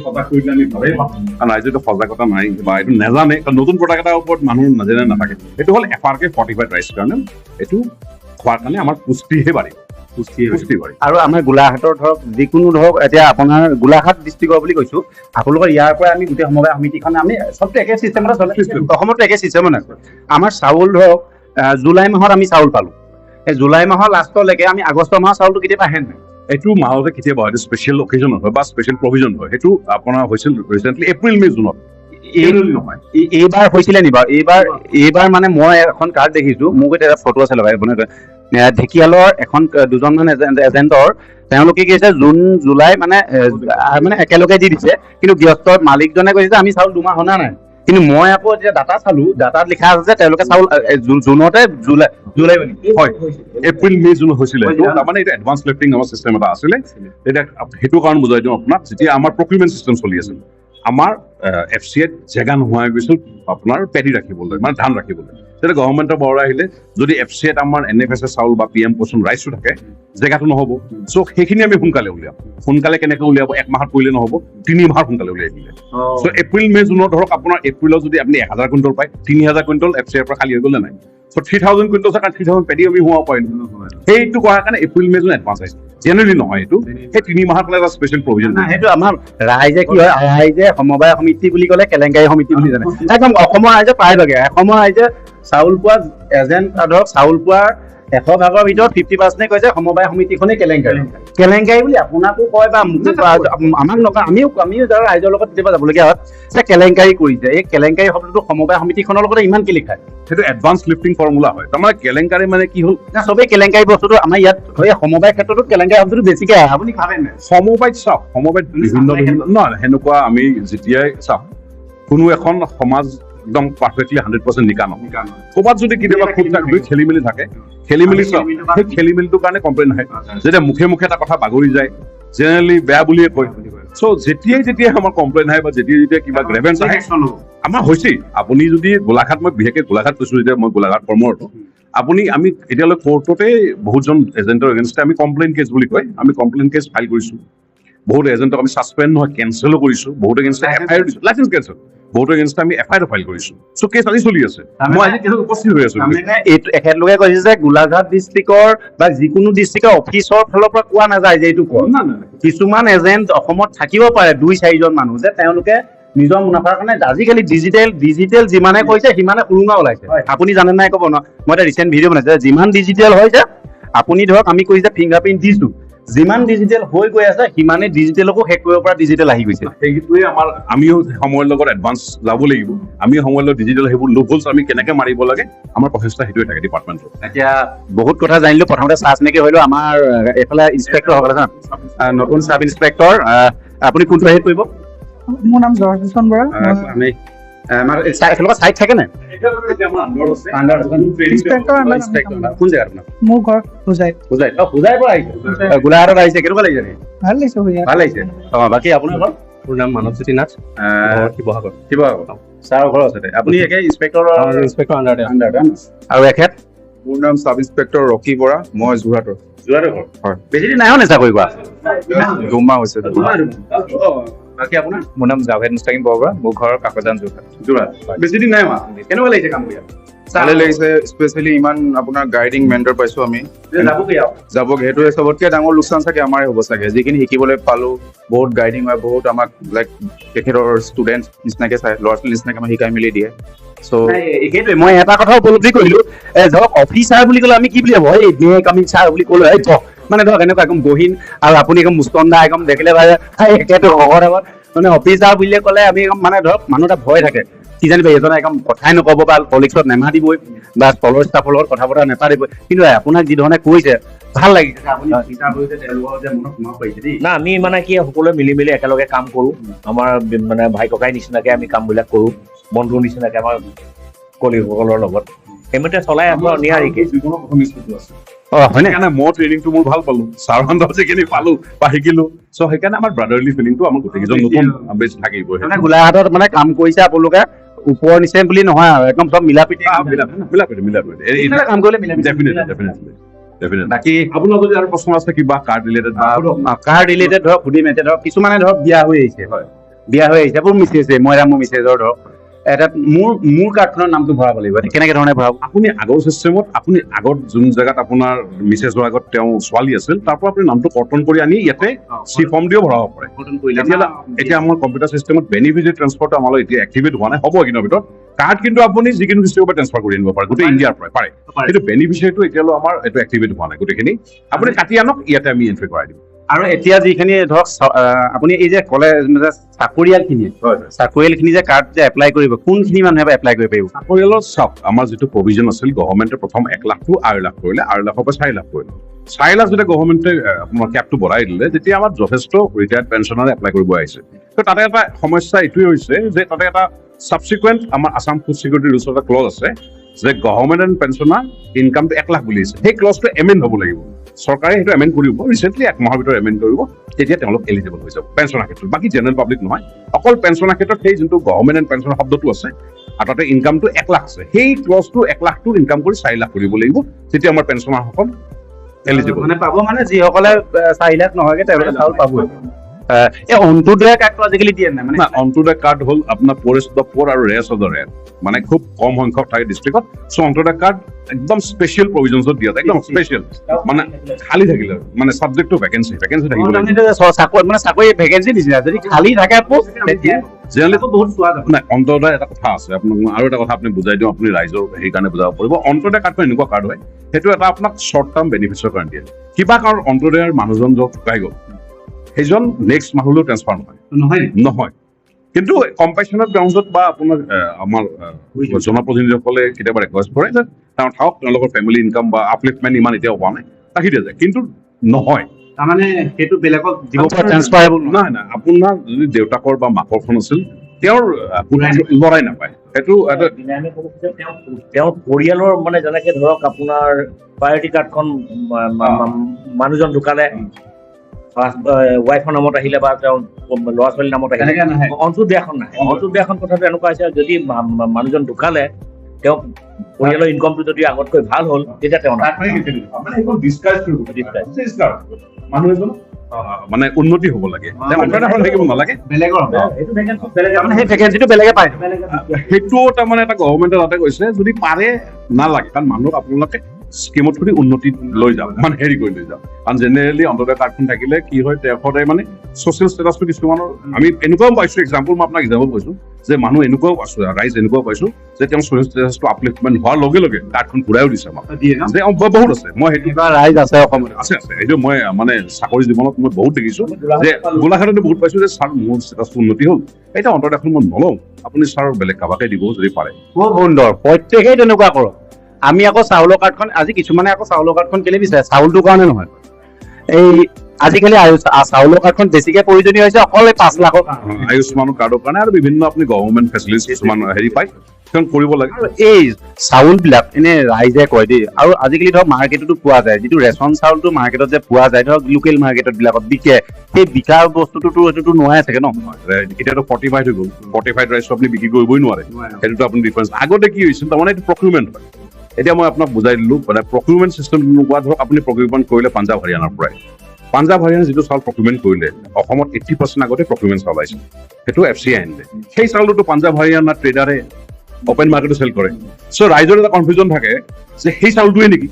সজাগ কৰিলে আমি ভাবেই কাৰণ ৰাইজেতো সজাগতা নাই বা এইটো নাজানে কাৰণ নতুন প্ৰডাক্ট এটাৰ ওপৰত মানুহ নাজানে নাথাকে এইটো হ'ল FRK ফৰ্টিফাইড ৰাইচ কাৰণে এইটো খোৱাৰ কাৰণে আমাৰ পুষ্টিহে বাঢ়ে আৰু আমাৰ গোলাঘাটৰ ধৰক যিকোনো ধৰক এতিয়া আপোনাৰ গোলাঘাট ডিষ্ট্ৰিক্টৰ বুলি কৈছো আপোনালোকৰ ইয়াৰ পৰা আমি গোটেই সমবায় সমিতিখন আমি চবটো একে চিষ্টেমতে চলে অসমতো একে চিষ্টেমত আছে আমাৰ চাউল ধৰক জুলাই মাহত আমি চাউল পালো এই জুলাই মাহৰ লাষ্টলৈকে আমি আগষ্ট মাহৰ চাউলটো কেতিয়াবা আহে নাই এইটো মাহতে কেতিয়াবা হয়তো স্পেচিয়েল অকেজন হয় বা স্পেচিয়েল প্ৰভিজন হয় সেইটো আপোনাৰ হৈছিল ৰিচেণ্টলি এপ্ৰিল মে জুনত নহয় এইবাৰ হৈছিলে নি বাৰু এইবাৰ মানে মই এখন কাৰ্ড দেখিছো মোক এটা ফটো আছে লগাই ঢেকিয়ালৰ এখন দুজনমান এজেণ্টৰ তেওঁলোকে কি হৈছে জুন জুলাই মানে একেলগে দি দিছে কিন্তু ব্যস্তৰ মালিকজনে কৈছে যে আমি চাউল 2 মাহ অনা নাই কিন্তু মই আকৌ যেতিয়া ডাটা চালো ডাটাত লিখা আছে যে তেওঁলোকে চাউল জুনতে জুলাই হয় এপ্ৰিল মে জুন হৈছিলে তাৰমানে এটা এডভান্স লিফটিং আমাৰ চিষ্টেম এটা আছিলে তেতিয়া সেইটো কাৰণ বুজাই দিওঁ আপোনাক যেতিয়া আমাৰ প্ৰকিউৰমেণ্ট চিষ্টেম চলি আছিল আমাৰ FCAত জেগা নোহোৱা হৈ গৈছিল আপোনাৰ পেডি ৰাখিবলৈ মানে ধান ৰাখিবলৈ তেতিয়া গভৰ্ণমেণ্টৰ পৰা আহিলে যদি FCAত আমাৰ NFS চাউল বা PM পোষণ ৰাইচটো থাকে জেগাটো নহ'ব চ' সেইখিনি আমি সোনকালে উলিয়াম সোনকালে কেনেকৈ উলিয়াব 1 মাহত কৰিলে নহ'ব 3 মাহত সোনকালে উলিয়াই দিলে চ' এপ্ৰিল মে জুনত ধৰক আপোনাৰ এপ্ৰিলত যদি আপুনি 1000 কুইণ্টল পায় 3000 কুইণ্টল FCAৰ পৰা খালী হৈ গ'লে নাই চ' 3000 কুইণ্টল কাৰণ 3000 পেডি আমি হোৱা পাৰিলো সেইটো কৰাৰ কাৰণে এপ্ৰিল মে জুন এডভান্স আহিছে জেনেৰেলি নহয় এইটো সেই 3 মাহৰ কাৰণে এটা স্পেচিয়েল প্ৰভিজন সেইটো আমাৰ ৰাইজে কি হয় ৰাইজে সমবায় সমিতি বুলি ক'লে কেলেংকাৰী সমিতি বুলি জানে একদম অসমৰ ৰাইজে প্ৰায়ভাগে অসমৰ ৰাইজে চাউল পোৱা এজেণ্ট ধৰক চাউল পোৱাৰ 100 ভাগৰ ভিতৰত 50% কৈছে সমবায় সমিতিখনেই কেলেংকাৰী বুলি আপোনাকো কয় বা আমাক নকয় আমিও যাৰা ৰাইজৰ লগত কেতিয়াবা যাবলগীয়া হয় যে কেলেংকাৰী কৰিছে এই কেলেংকাৰী শব্দটো সমবায় সমিতিখনৰ লগতে ইমান কি লিখায় সেইটো এডভান্স লিফটিং ফৰ্মুলা হয় তাৰমানে কেলেংকাৰী মানে কি হ'ল চবেই কেলেংকাৰী বস্তুটো আমাৰ ইয়াত সমবায় ক্ষেত্ৰতো কেলেংকাৰী শব্দটো বেছিকে আহে আপুনি ভাবে নাই সমবায়ত চাওক সমবায়ত বিভিন্ন নহয় সেনেকুৱা আমি যেতিয়াই চাওক কোনো এখন সমাজ একদম পাৰফেক্টলি 100% নিকা নহয় ক'ৰবাত যদি কেতিয়াবা খুব খেলি মেলি থাকে খেলি মেলিটোৰ কাৰণে কমপ্লেইন আহে যেতিয়া মুখে এটা কথা বাগৰি যায় জেনেৰেলি বেয়া বুলিয়ে কয় সো যেতিয়াই আমাৰ কমপ্লেইন আহে বা যেতিয়া কিবা গ্ৰেভেন্স আহে আমাৰ হৈছে আপুনি যদি গোলাঘাট মই বিশেষকৈ গোলাঘাট কৈছো যেতিয়া মই গোলাঘাট কৰ্মৰত আমি এতিয়ালৈ কোৰ্টতে বহুতজন এজেণ্টৰ এগেইনষ্টে আমি কমপ্লেইন কেছ বুলি কয় আমি কমপ্লেইন কেছ ফাইল কৰিছো বহুত এজেণ্টক আমি ছাছপেণ্ড নহয় কেঞ্চেলো কৰিছো বহুত এগেইনষ্টে এফআইআৰ দিছো লাইচেন্স কেঞ্চেল বহুত এগেইনষ্টে আমি এফআইআৰ ফাইল কৰিছো চ' কেছ আজি চলি আছে মই আজি কেছত উপস্থিত হৈ আছো এইটো এখেতলোকে কৈছে যে গোলাঘাট ডিষ্ট্ৰিক্টৰ বা যিকোনো ডিষ্ট্ৰিক্টৰ অফিচৰ ফালৰ পৰা কোৱা নাযায় যে এইটো কয় কিছুমান এজেণ্ট অসমত থাকিব পাৰে 2-4জন মানুহ যে তেওঁলোকে নিজৰ মুনাফাৰ কাৰণে আজিকালি ডিজিটেল যিমানে কৈছে সিমানে উৰুঙা ওলাইছে আপুনি জানে নাই ক'ব ন মই এটা ৰিচেণ্ট ভিডিঅ' বনাইছো যিমান ডিজিটেল হৈছে আপুনি ধৰক আমি কৈছো যে ফিংগাৰপ্ৰিণ্ট দিছো যিমান ডিজিটেল হৈ গৈ আছে সিমানে ডিজিটেলকো হেক কৰিব পৰা ডিজিটেল আহি গৈছে সেইটোৱে আমাৰ আমিও সময়ৰ লগত এডভান্স যাব লাগিব আমি সময়ৰ লগত ডিজিটেল সেইবোৰ লোভলছ আমি কেনেকৈ মাৰিব লাগে আমাৰ প্ৰচেষ্টা সেইটোৱে থাকে ডিপাৰ্টমেণ্টত এতিয়া বহুত কথা জানিলো প্ৰথমতে চাহ চিনাকি হলো আমাৰ এইফালে ইনস্পেক্টৰ সকলে নতুন চাব ইনস্পেক্টৰ আপুনি কোনটো হেড কৰিব মোৰ নাম জয়কিষণ বৰা আমি আমাৰ একেলগে চাইট থাকে নে কোন জেগাত মোৰ ঘৰ হোজাইত হোজাইৰ পৰা আহিছে গোলাঘাটত আহিছে কেনেকুৱা লাগিছে ভাল লাগিছে ভাল লাগিছে বাকী আপোনাৰ ঘৰ মোৰ নাম মানৱজ্যোতি নাথ শিৱসাগৰ ছাৰৰ ঘৰ আছে আপুনি একে ইনস্পেক্টৰ আণ্ডাৰ আৰু এখেত মোৰ নাম চাব ইন্সপেক্টৰ ৰকি বৰা মই যোৰহাটৰ ঘৰ হয় বেছি দিন নাই হোৱা নে চাকৰি কৰা 2 মাহ হৈছে বাকী আপোনাৰ মোৰ নাম জাভেদ মুস্তাকিম বৰা মোৰ ঘৰ কাকজান যোৰহাট বেছি দিন নাই হোৱা কেনেকুৱা লাগিছে কাম কৰি ভালে লাগিছে স্পেচিয়েলি ইমান আপোনাৰ গাইডিং মেণ্টৰ পাইছো আমি যাবগে সেইটোৱে চবতকে ডাঙৰ লোকচান চাগে আমাৰে হ'ব চাগে যিখিনি শিকিবলৈ পালো বহুত গাইডিং হয় বহুত আমাক লাইক তেখেতৰ ষ্টুডেণ্ট নিচিনাকে চাই ল'ৰা ছোৱালী নিচিনাকে আমাক শিকাই মেলি দিয়ে সেইটোৱে মই এটা কথা উপলব্ধি কৰিলো ধৰক অফিচাৰ বুলি ক'লে আমি কি বুলি ভাবো এই বেংক আমি ছাৰ বুলি ক'লো মানে ধৰক এনেকুৱা একদম গহীন আৰু আপুনি একদম মুস্তন্দা একদম দেখিলে একেটো শকত আগত মানে অফিচাৰ বুলিলে ক'লে আমি মানে ধৰক মানুহ এটা ভয় থাকে কি জানিব এজনে একদম কথাই নক'ব বা কলিগছত নেমাতিবই বা তলৰ ষ্টাফৰ লগত কথা বতৰা নেপাতিবই কিন্তু আপোনাক যি ধৰণে কৈছে ভাল লাগিছে আপুনি অফিচাৰ কৰিছে তেওঁলোকৰ যে মনত সোমাব পাৰিছে দেই না আমি মানে কি সকলোৱে মিলি মিলি একেলগে কাম কৰো আমাৰ মানে ভাই ককাই নিচিনাকে আমি কামবিলাক কৰো বন্ধুৰ নিচিনাকে আমাৰ কলিগসকলৰ লগত সেইমতে চলাই আছো নিয়াৰিকে জীৱনৰ প্ৰথম স্কুলটো আছে সেইকাৰণে মই ট্ৰেইনিংটো মোৰ ভাল পালো ছাৰ বান্ধৱ যিখিনি পালো বা শিকিলো চ' সেইকাৰণে আমাৰ ব্ৰাদাৰলি ফিলিংটো আমাৰ গোটেইকেইজন নতুন বেছ থাকিবই গোলাঘাটত মানে কাম কৰিছে আপোনালোকে ওপৰৰ নিচে বুলি নহয় আৰু একদম চব মিলাপ্ৰীতি কাম কৰিলে বাকী আপোনাৰ যদি আৰু প্ৰশ্ন আছে কিবা কাৰ্ড ৰিলেটেড ধৰক সুধিম এতিয়া ধৰক কিছুমানে ধৰক বিয়া হৈ আহিছে মোৰ মেছেজ মই মোৰ মেছেজৰ ধৰক এটা মোৰ কাৰ্ডখনৰ নামটো ভৰাব লাগিব কেনেকে ধৰণে ভৰাব আপুনি আগৰ চিষ্টেমত আপুনি আগত যোন জেগাত আপোনাৰ মিছেজৰ আগত তেওঁ ছোৱালী আছিল তাৰ পৰা আপুনি নামটো কৰ্তন কৰি আনি ইয়াতে চি ফৰ্ম দিও ভৰাব পাৰে এতিয়া আমাৰ কম্পিউটাৰ চিষ্টেমত বেনিফিচিয়াৰী ট্ৰান্সফাৰটো আমাৰ এতিয়া এক্টিভেট হোৱা নাই হ'ব এইখিনিৰ ভিতৰত কাৰ্ড কিন্তু আপুনি যিকোনো ডিষ্ট্ৰিক্টৰ পৰা ট্ৰান্সফাৰ কৰি আনিব পাৰে গোটেই ইণ্ডিয়াৰ পৰা পাৰে কিন্তু বেনিফিচিয়াৰীটো এতিয়ালৈ আমাৰ এইটো এক্টিভেট হোৱা নাই গোটেইখিনি আপুনি কাটি আনক ইয়াতে আমি এণ্ট্ৰি কৰাই দিম আৰু এতিয়া যিখিনি ধৰক আপুনি এই যে ক'লে চাকৰিয়ালখিনি যে কাৰ্ড যে এপ্লাই কৰিব কোনখিনি মানুহে এপ্লাই কৰিব পাৰিব চাকৰিয়ালৰ চাওক আমাৰ যিটো প্ৰভিজন আছিল গভৰ্ণমেণ্টে প্ৰথম 1 লাখটো 2.5 লাখ কৰিলে 2.5 লাখৰ পৰা 4 লাখ কৰিলে 4 লাখ যেতিয়া গভৰ্ণমেণ্টে আপোনাৰ কেপটো বঢ়াই দিলে তেতিয়া আমাৰ যথেষ্ট ৰিটায়াৰ্ড পেঞ্চনাৰে এপ্লাই কৰিব আহিছে তো তাতে এটা সমস্যা এইটোৱে হৈছে যে তাতে এটা ছাবচিকুৱেণ্ট আমাৰ আছাম ফুড ছিকিউৰিটি ৰুলছত এটা ক্লজ আছে যে গভৰ্ণমেণ্ট এণ্ড পেঞ্চনাৰ ইনকামটো 1 লাখ বুলি আছে সেই ক্লজটো এমেণ্ড হ'ব লাগিব চৰকাৰে সেইটো এমেণ্ড কৰিব ৰিচেণ্টলি 1 মাহৰ ভিতৰত এমেণ্ড কৰিব তেতিয়া তেওঁলোক এলিজিবল হৈ যাব পেঞ্চনাৰ ক্ষেত্ৰত বাকী জেনেৰেল পাব্লিক নহয় অকল পেঞ্চনাৰ ক্ষেত্ৰত সেই যোনটো গভৰ্ণমেণ্ট এণ্ড পেঞ্চনাৰ শব্দটো আছে আৰু তাতে ইনকামটো 1 লাখ আছে সেই ক্লজটো 1 লাখটো ইনকাম কৰি 4 লাখ কৰিব লাগিব তেতিয়া আমাৰ পেঞ্চনাৰসকল এলিজিবল মানে পাব মানে যিসকলে 4 লাখ নহয়গে তেওঁলোকে চাউল পাবই এই অন্তোদয় কাৰ্ডটো আজিকালি দিয়ে নাই মানে অন্তোদয় কাৰ্ড হ'ল আপোনাৰ প'ৰেষ্ট অফ দ্য প'ৰ আৰু ৰেয়াৰ্ছ অফ দ্য ৰেয়াৰ মানে খুব কম সংখ্যক থাকে ডিষ্ট্ৰিক্টত চ' অন্তোদয় কাৰ্ড একদম স্পেচিয়েল প্ৰভিজনছত দিয়া যায় একদম স্পেচিয়েল মানে খালী থাকিলে মানে ছাবজেক্ট টু ভেকেঞ্চি থাকিব চাকৰি ভেকেঞ্চি নিচিনা যদি খালী থাকে জেনেৰেলিটো বহুত চোৱা যাব নাই অন্তোদয় এটা কথা আছে আপোনাক আৰু এটা কথা আপুনি বুজাই দিওঁ আপুনি ৰাইজৰ সেইকাৰণে বুজাব পাৰিব অন্তোদয় কাৰ্ডটো এনেকুৱা কাৰ্ড হয় সেইটো এটা আপোনাক শ্বৰ্ট টাৰ্ম বেনিফিটৰ কাৰণে দিয়ে কিবা কাৰণ অন্তোদয়ৰ মানুহজন য'ত ঢুকাই গ'ল সেইজন নেক্সট মাহলৈ ট্ৰান্সফাৰ নহয় কিন্তু কম্পেশ্যনৰ গ্ৰাউণ্ডত বা আপোনাৰ আমাৰ জনপ্ৰতিনিধিসকলে কেতিয়াবা ৰিকুৱেষ্ট কৰে যে থাকক তেওঁলোকৰ ফেমিলি ইনকাম বা আপলিফমেণ্ট ইমান এতিয়া হোৱা নাই ৰাখি দিয়া যায় কিন্তু নহয় তাৰমানে সেইটো বেলেগক দিব পৰা ট্ৰান্সফাৰেবল নাই আপোনাৰ যদি দেউতাকৰ বা মাকৰখন আছিল তেওঁৰ লৰাই নাপায় সেইটো তেওঁৰ পৰিয়ালৰ মানে যেনেকে ধৰক আপোনাৰ প্ৰায়ৰিটি কাৰ্ডখন মানুহজন ঢুকালে ৱাইফৰ নামত আহিলে বা তেওঁৰ ল'ৰা ছোৱালীৰ নামত আহিলে তেনেকে নাহে। অন্তোদয়াখন নাহে। অন্তোদয়াখন কথাটো এনেকুৱা হৈছে যদি মানুহজন ঢুকালে তেওঁ পৰিয়ালৰ ইনকমটো যদি আগতকৈ ভাল হ'ল তেতিয়া তেওঁ মানুহ এজন মানে উন্নতি হ'ব লাগে অন্তৰ্দেশত থাকিব নালাগে বেলেগৰ সেইটো ভেকেঞ্চি বেলেগ তাৰমানে সেই ভেকেঞ্চিটো বেলেগে পায় সেইটো তাৰমানে এটা গভৰ্ণমেণ্টে তাতে কৈছে যদি পাৰে নালাগে কাৰণ মানুহক আপোনালোকে স্কিমত কৰি উন্নতি লৈ যাওক মানে হেৰি কৰি লৈ যাওক কাৰণ জেনেৰেলি অন্তৰ্দেশ কাৰ্ডখন থাকিলে কি হয় তেখেতে মানে ছ'চিয়েল ষ্টেটাছটো কিছুমানৰ আমি এনেকুৱাও পাইছোঁ এক্সাম্পল মই আপোনাক এক্সাম্পল কৈছোঁ যে মানুহ এনেকুৱাও পাইছোঁ ৰাইজ এনেকুৱাও পাইছোঁ যে তেওঁ ছ'চিয়েল ষ্টেটাছটো আপলিফমেণ্ট হোৱাৰ লগে লগে কাৰ্ডখন ঘূৰাইও দিছে আমাক যে বহুত আছে মই সেইটো ৰাইজ আছে অসমত আছে এইটো মই মানে চাকৰি জীৱনত মই বহুত দেখিছোঁ যে গোলাঘাটতে বহুত পাইছোঁ যে ছাৰ মোৰ ষ্টেটাছটো উন্নতি হ'ল এতিয়া অন্তৰ্দেশখন মই নলওঁ আপুনি ছাৰ বেলেগ কাবাকে দিব যদি পাৰে খুব সুন্দৰ প্ৰত্যেকেই তেনেকুৱা কৰক আমি আকৌ চাউলৰ কাৰ্ডখন আজি কিছুমানে আকৌ চাউলৰ কাৰ্ডখন কেলে বিচাৰে চাউলটোৰ কাৰণে নহয় এই আজিকালি চাউলৰ কাৰ্ডখন বেছিকে প্ৰয়োজনীয় হৈছে অকল 5 লাখৰ আয়ুষ্মান কাৰ্ডৰ কাৰণে আৰু বিভিন্ন আপুনি গভৰ্ণমেণ্ট ফেচিলিটিজ কিছুমান হেৰি পায় সেইখন কৰিব লাগে আৰু এই চাউলবিলাক এনে ৰাইজে কয় দেই আৰু আজিকালি ধৰক মাৰ্কেটতো পোৱা যায় যিটো ৰেচন চাউলটো মাৰ্কেটত যে পোৱা যায় ধৰক লোকেল মাৰ্কেটত বিলাকত বিকে সেই বিকাৰ বস্তুটোতো সেইটোতো নোৱাৰে চাগে ন এতিয়াতো ফৰ্টিফাইড হৈ গ'ল ফৰ্টিফাইড ৰাইচটো আপুনি বিক্ৰী কৰিবই নোৱাৰে সেইটোতো আপুনি ডিফাৰেঞ্চ আগতে কি হৈছিল তাৰমানে এইটো প্ৰকিউৰমেণ্ট হয় এতিয়া মই আপোনাক বুজাই দিলো মানে প্ৰকিউৰমেণ্ট চিষ্টেম তেনেকুৱা ধৰক আপুনি প্ৰকিউৰমেণ্ট কৰিলে পাঞ্জাৱ হাৰিয়ানাৰ পৰাই পাঞ্জাৱ হাৰিয়ানা যিটো চাউল প্ৰকিউৰমেণ্ট কৰিলে অসমত 80% আগতে প্ৰকিউৰমেণ্ট চাউল আহিছিল সেইটো FCI আনিলে সেই চাউলটো পাঞ্জাৱ হাৰিয়ানা ট্ৰেডাৰে অপেন মাৰ্কেটত চেল কৰে চ' ৰাইজৰ এটা কনফিউজন থাকে যে সেই চাউলটোৱে নেকি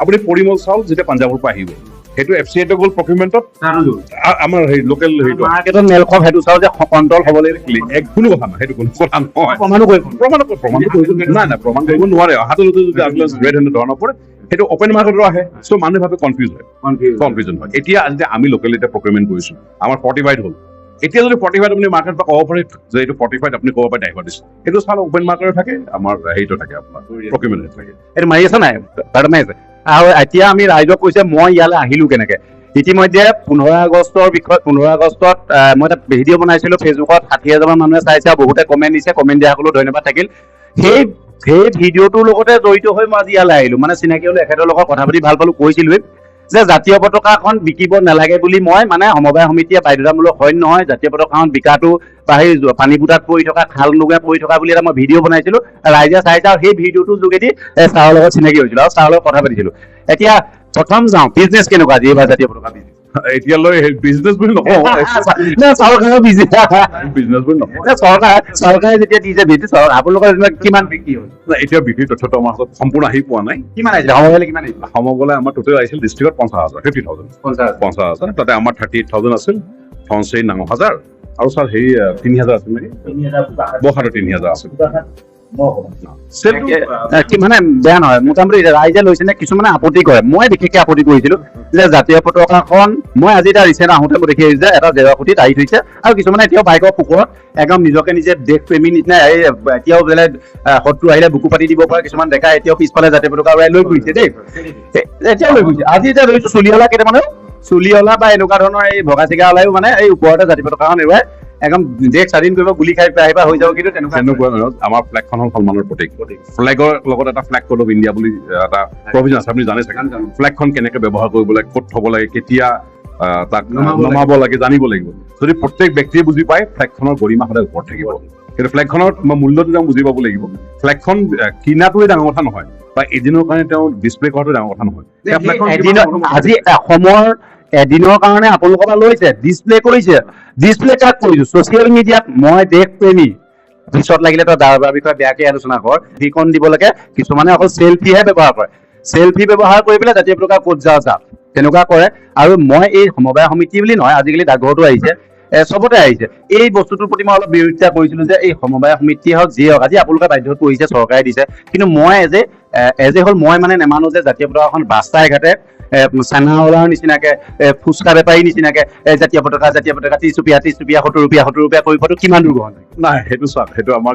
আপুনি পৰিমল চাউল যেতিয়া পাঞ্জাৱৰ পৰা আহিব সেইটো FCI টো গ'ল প্ৰকিউৰমেণ্টত আমাৰ সেই লোকেল হেৰিটো মাৰ্কেটত মেলখক সেইটো চাউল যে কণ্ট্ৰল হ'ব লাগিব কোনো কথা নাই সেইটো কোনো কথা নহয় প্ৰমাণো কৰিব নাই প্ৰমাণ কৰিব নোৱাৰে হাতলতে যদি আগলৈ ৰেড হেণ্ডত ধৰা নপৰে সেইটো অপেন মাৰ্কেটৰ আহে চ' মানুহে ভাবে কনফিউজন হয় এতিয়া আজি আমি লোকেল এতিয়া প্ৰকিউৰমেণ্ট কৰিছোঁ আমাৰ ফৰ্টিফাইড হ'ল এতিয়া যদি ফৰ্টিফাইড আপুনি মাৰ্কেট পৰা ক'ব পাৰে যে এইটো ফৰ্টিফাইড আপুনি ক'ব পাৰে ড্ৰাইভাৰ দিছে সেইটো চাউল অপেন মাৰ্কেটত থাকে আমাৰ হেৰিটো থাকে আপোনাৰ প্ৰকিউৰমেণ্টত থাকে এইটো মাৰি আছে নাই মাৰি আছে আৰু এতিয়া আমি ৰাইজক কৈছে মই ইয়ালৈ আহিলো কেনেকে ইতিমধ্যে 15 আগষ্টৰ বিষয়ত 15 আগষ্টত মই এটা ভিডিঅ' বনাইছিলো ফেচবুকত 60,000 মানুহে চাইছে আৰু বহুতে কমেণ্ট দিছে কমেণ্ট দিয়াসকলেও ধন্যবাদ থাকিল সেই ভিডিঅ'টোৰ লগতে জড়িত হৈ মই আজি ইয়ালৈ আহিলো মানে চিনাকি হ'লো এখেতৰ লগত কথা পাতি ভাল পালো কৈছিলোৱেই যে জাতীয় পতাকাখন বিকিব নালাগে বুলি মই মানে সমবায় সমিতিয়ে বাধ্যতামূলক হয় নহয় জাতীয় পতাকাখন বিকাটো বা সেই পানী বুটাত পৰি থকা খাল নুগা পৰি থকা বুলি এটা মই ভিডিঅ' বনাইছিলো ৰাইজে চাইছে আৰু সেই ভিডিঅ'টোৰ যোগেদি ছাৰৰ লগত চিনাকি হৈছিলো আৰু ছাৰৰ লগত কথা পাতিছিলো এতিয়া প্ৰথম যাওঁ বিজনেছ কেনেকুৱা আজি এইবাৰ জাতীয় পতাকা বিজনেছ এতিয়ালৈ বিজনেছ বুলি নকওঁ বিজনেছ বুলি নকওঁ চৰকাৰে যেতিয়া দিছে আপোনালোকৰ কিমান বিক্ৰী হ'ল এতিয়া বিক্ৰী তথ্যটো আমাৰ হাতত সম্পূৰ্ণ আহি পোৱা নাই কিমান আহিছিলে সমবায় কিমান আহিছিলে সমবায় আমাৰ টোটেল আহিছিল ডিষ্ট্ৰিক্টত 50,000 তাতে আমাৰ 38,000 আছিল ফনচেই 9,000 আৰু ছাৰ হেৰি 3,000 আছিল নেকি বহাটো 3,000 আছিল মানে বেয়া নহয় মোটামুটি ৰাইজে লৈছে নে কিছুমানে আপত্তি কৰে মই বিশেষকে আপত্তি কৰিছিলো যে জাতীয় পতাকাখন মই আজি এটা ৰিচেণ্ট আহোঁতে মই দেখি আহিছো যে এটা জেগাখুটিত আহি থৈছে আৰু কিছুমানে এতিয়াও বাইকৰ পুকুৰত একদম নিজকে নিজে দেশ প্ৰেমী নিচিনা এতিয়াও বোলে শত্ৰু আহিলে বুকু পাতি দিব পৰা কিছুমান ডেকা এতিয়াও পিছফালে জাতীয় পতাকা উৰাই লৈ ফুৰিছে দেই এতিয়াও লৈ ফুৰিছে আজি এতিয়া ধৰিছো চুলিঅলা কেইটামানে চুলিঅলা বা এনেকুৱা ধৰণৰ এই ভগা চিগা ওলাইও মানে এই ওপৰতে জাতীয় পতাকাখন এৰুৱাই একদম দেশ স্বাধীন কৰিব গুলি খাই আহিবা হৈ যাব কিন্তু তেনেকুৱা আমাৰ ফ্লেগখন হ'ল সন্মানৰ প্ৰতীক ফ্লেগৰ লগত এটা ফ্লেগ কোড অফ ইণ্ডিয়া বুলি এটা প্ৰভিজন আছে আপুনি জানে চাগে ফ্লেগখন কেনেকে ব্যৱহাৰ কৰিব লাগে ক'ত থ'ব লাগে কেতিয়া তাক নমাব লাগে জানিব লাগিব যদি প্ৰত্যেক ব্যক্তিয়ে বুজি পায় ফ্লেগখনৰ গৰিমা সদায় ওপৰত থাকিব কিন্তু ফ্লেগখনৰ মূল্যটো তেওঁ বুজি পাব লাগিব ফ্লেগখন কিনাটোৱে ডাঙৰ কথা নহয় বা এদিনৰ কাৰণে তেওঁ ডিছপ্লে কৰাটো ডাঙৰ কথা নহয় আজি অসমৰ এদিনৰ কাৰণে আপোনালোকৰ পৰা লৈছে ডিছপ্লে কৰিছে ডিছপ্লে কাক কৰিছো ছচিয়েল মিডিয়াত মই দেশ প্ৰেমী পিছত লাগিলে তই দাৰবাৰ বিষয়ে বেয়াকে আলোচনা কৰ ভিকন দিব লাগে কিছুমানে অকল চেলফিহে ব্যৱহাৰ কৰে চেলফি ব্যৱহাৰ কৰি পেলাই জাতীয় পতাকা ক'ত যা তেনেকুৱা কৰে আৰু মই এই সমবায় সমিতি বুলি নহয় আজিকালি ডাকঘৰতো আহিছে চবতে আহিছে এই বস্তুটোৰ প্ৰতি মই অলপ বিৰোধিতা কৰিছিলো যে এই সমবায় সমিতি হওক যিয়ে হওক আজি আপোনালোকে বাধ্যত পৰিছে চৰকাৰে দিছে কিন্তু মই এজ এ হ'ল মই মানে নেমানো যে জাতীয় পতাকাখন ৰাস্তাই ঘাটে চানাওলাৰ নিচিনাকে ফুচকা বেপাৰী নিচিনাকে জাতীয় পতাকা 30 টকীয়া 70 টকীয়া কৰি পোৱাটো কিমান দূৰ গ্ৰহণ নাই সেইটো চাওক সেইটো আমাৰ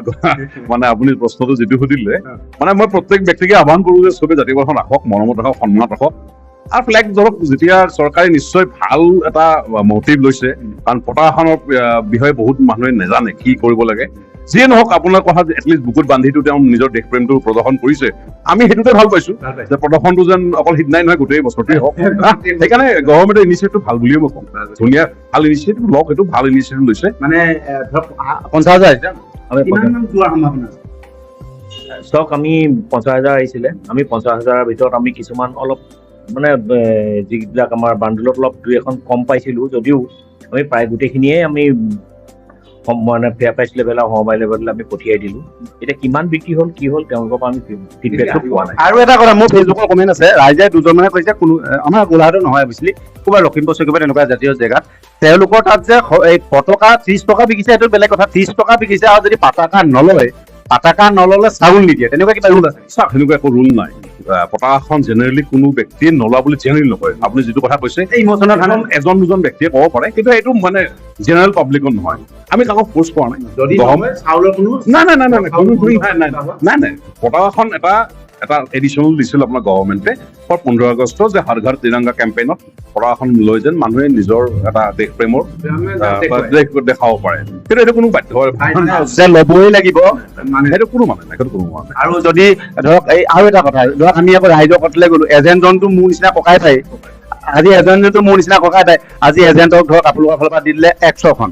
মানে আপুনি প্ৰশ্নটো যিটো সুধিলে মানে মই প্ৰত্যেক ব্যক্তিকে আহ্বান কৰো যে চবে জাতীয় পতাকাখন ৰাখক মৰমত ৰাখক সন্মানত ৰাখক আৰু ফ্লেগ ধৰক যেতিয়া চৰকাৰে নিশ্চয় ভাল এটা মটিভ লৈছে কাৰণ পতাকাখনৰ বিষয়ে বহুত মানুহে নাজানে কি কৰিব লাগে যিয়ে নহওক আপোনাৰ কথা এটলিষ্ট বুকুত বান্ধিটো তেওঁ নিজৰ দেশপ্ৰেমটো প্ৰদৰ্শন কৰিছে আমি সেইটোতে ভাল পাইছো যে প্ৰদৰ্শনটো যেন অকল সিদিনাই নহয় গোটেই বছৰটোৱে হওক সেইকাৰণে গভৰ্ণমেণ্টৰ ইনিচিয়েটিভ ভাল বুলিয়ে মই কম ধুনীয়া ভাল ইনিচিয়েটিভ লওক সেইটো ভাল ইনিচিয়েটিভ লৈছে মানে ধৰক 50,000 কিমান মান যোৱাৰ সম্ভাৱনা আছে চাওক আমি 50,000 আহিছিলে আমি 50,000ৰ ভিতৰত আমি কিছুমান অলপ মানে যিবিলাক আমাৰ বান্ডলত অলপ দুই এখন কম পাইছিলো যদিও আমি প্ৰায় গোটেইখিনিয়ে আমি মানে ফেয়াৰ প্ৰাইচ লেভেল আৰু সমবায় লেভেললৈ আমি পঠিয়াই দিলো এতিয়া কিমান বিক্ৰী হ'ল কি হ'ল তেওঁলোকৰ পৰা আমি ফিডবেকটো পোৱা নাই আৰু এটা কথা মোৰ ফেচবুকৰ কমেণ্ট আছে ৰাইজে দুজনমানে কৈছে কোনো আমাৰ গোলাঘাটত নহয় অৱশ্যে ক'ৰবাত লখিমপুৰ চৈকিবাৰ তেনেকুৱা জাতীয় জেগাত তেওঁলোকৰ তাত যে এই পতাকা 30 টকা বিকিছে সেইটো বেলেগ কথা 30 টকা বিকিছে আৰু যদি পতাকা নললে চাউল নিদিয়ে তেনেকুৱা কিবা ৰুল আছে চাওক সেনেকুৱা একো ৰুল নাই পতাকাখন জেনেৰেলি কোনো ব্যক্তিয়ে নলোৱা বুলি জেনেৰেলি নকয় আপুনি যিটো কথা কৈছে ইমোচনেল এজন দুজন ব্যক্তিয়ে ক'ব পাৰে কিন্তু এইটো মানে জেনেৰেল পাব্লিকত নহয় আমি কাকো ফ'ৰ্চ কৰা নাই যদি চাউলৰ কোনো নাই পতাকাখন এটা এডিশ্যনেল দিছিল আপোনাৰ গভৰ্ণমেণ্টে 15 আগষ্ট যে হৰ ঘৰ তিৰংগা কেম্পেইনত পতাকাখন লৈ যেন মানুহে নিজৰ এটা দেশপ্ৰেমৰ দেখাব পাৰে কিন্তু এইটো কোনো বাধ্য যে ল'বই লাগিব সেইটো কোনো মানে নাই আৰু যদি ধৰক এই আৰু এটা কথা ধৰক আমি আকৌ ৰাইজৰ কটলে গলো এজেণ্টজনটো মোৰ নিচিনা ককাই পায় আজি এজেণ্টজনটো মোৰ নিচিনা ককাই পায় আজি এজেণ্টক ধৰক আপোনালোকৰ ফালৰ পৰা দি দিলে 100খন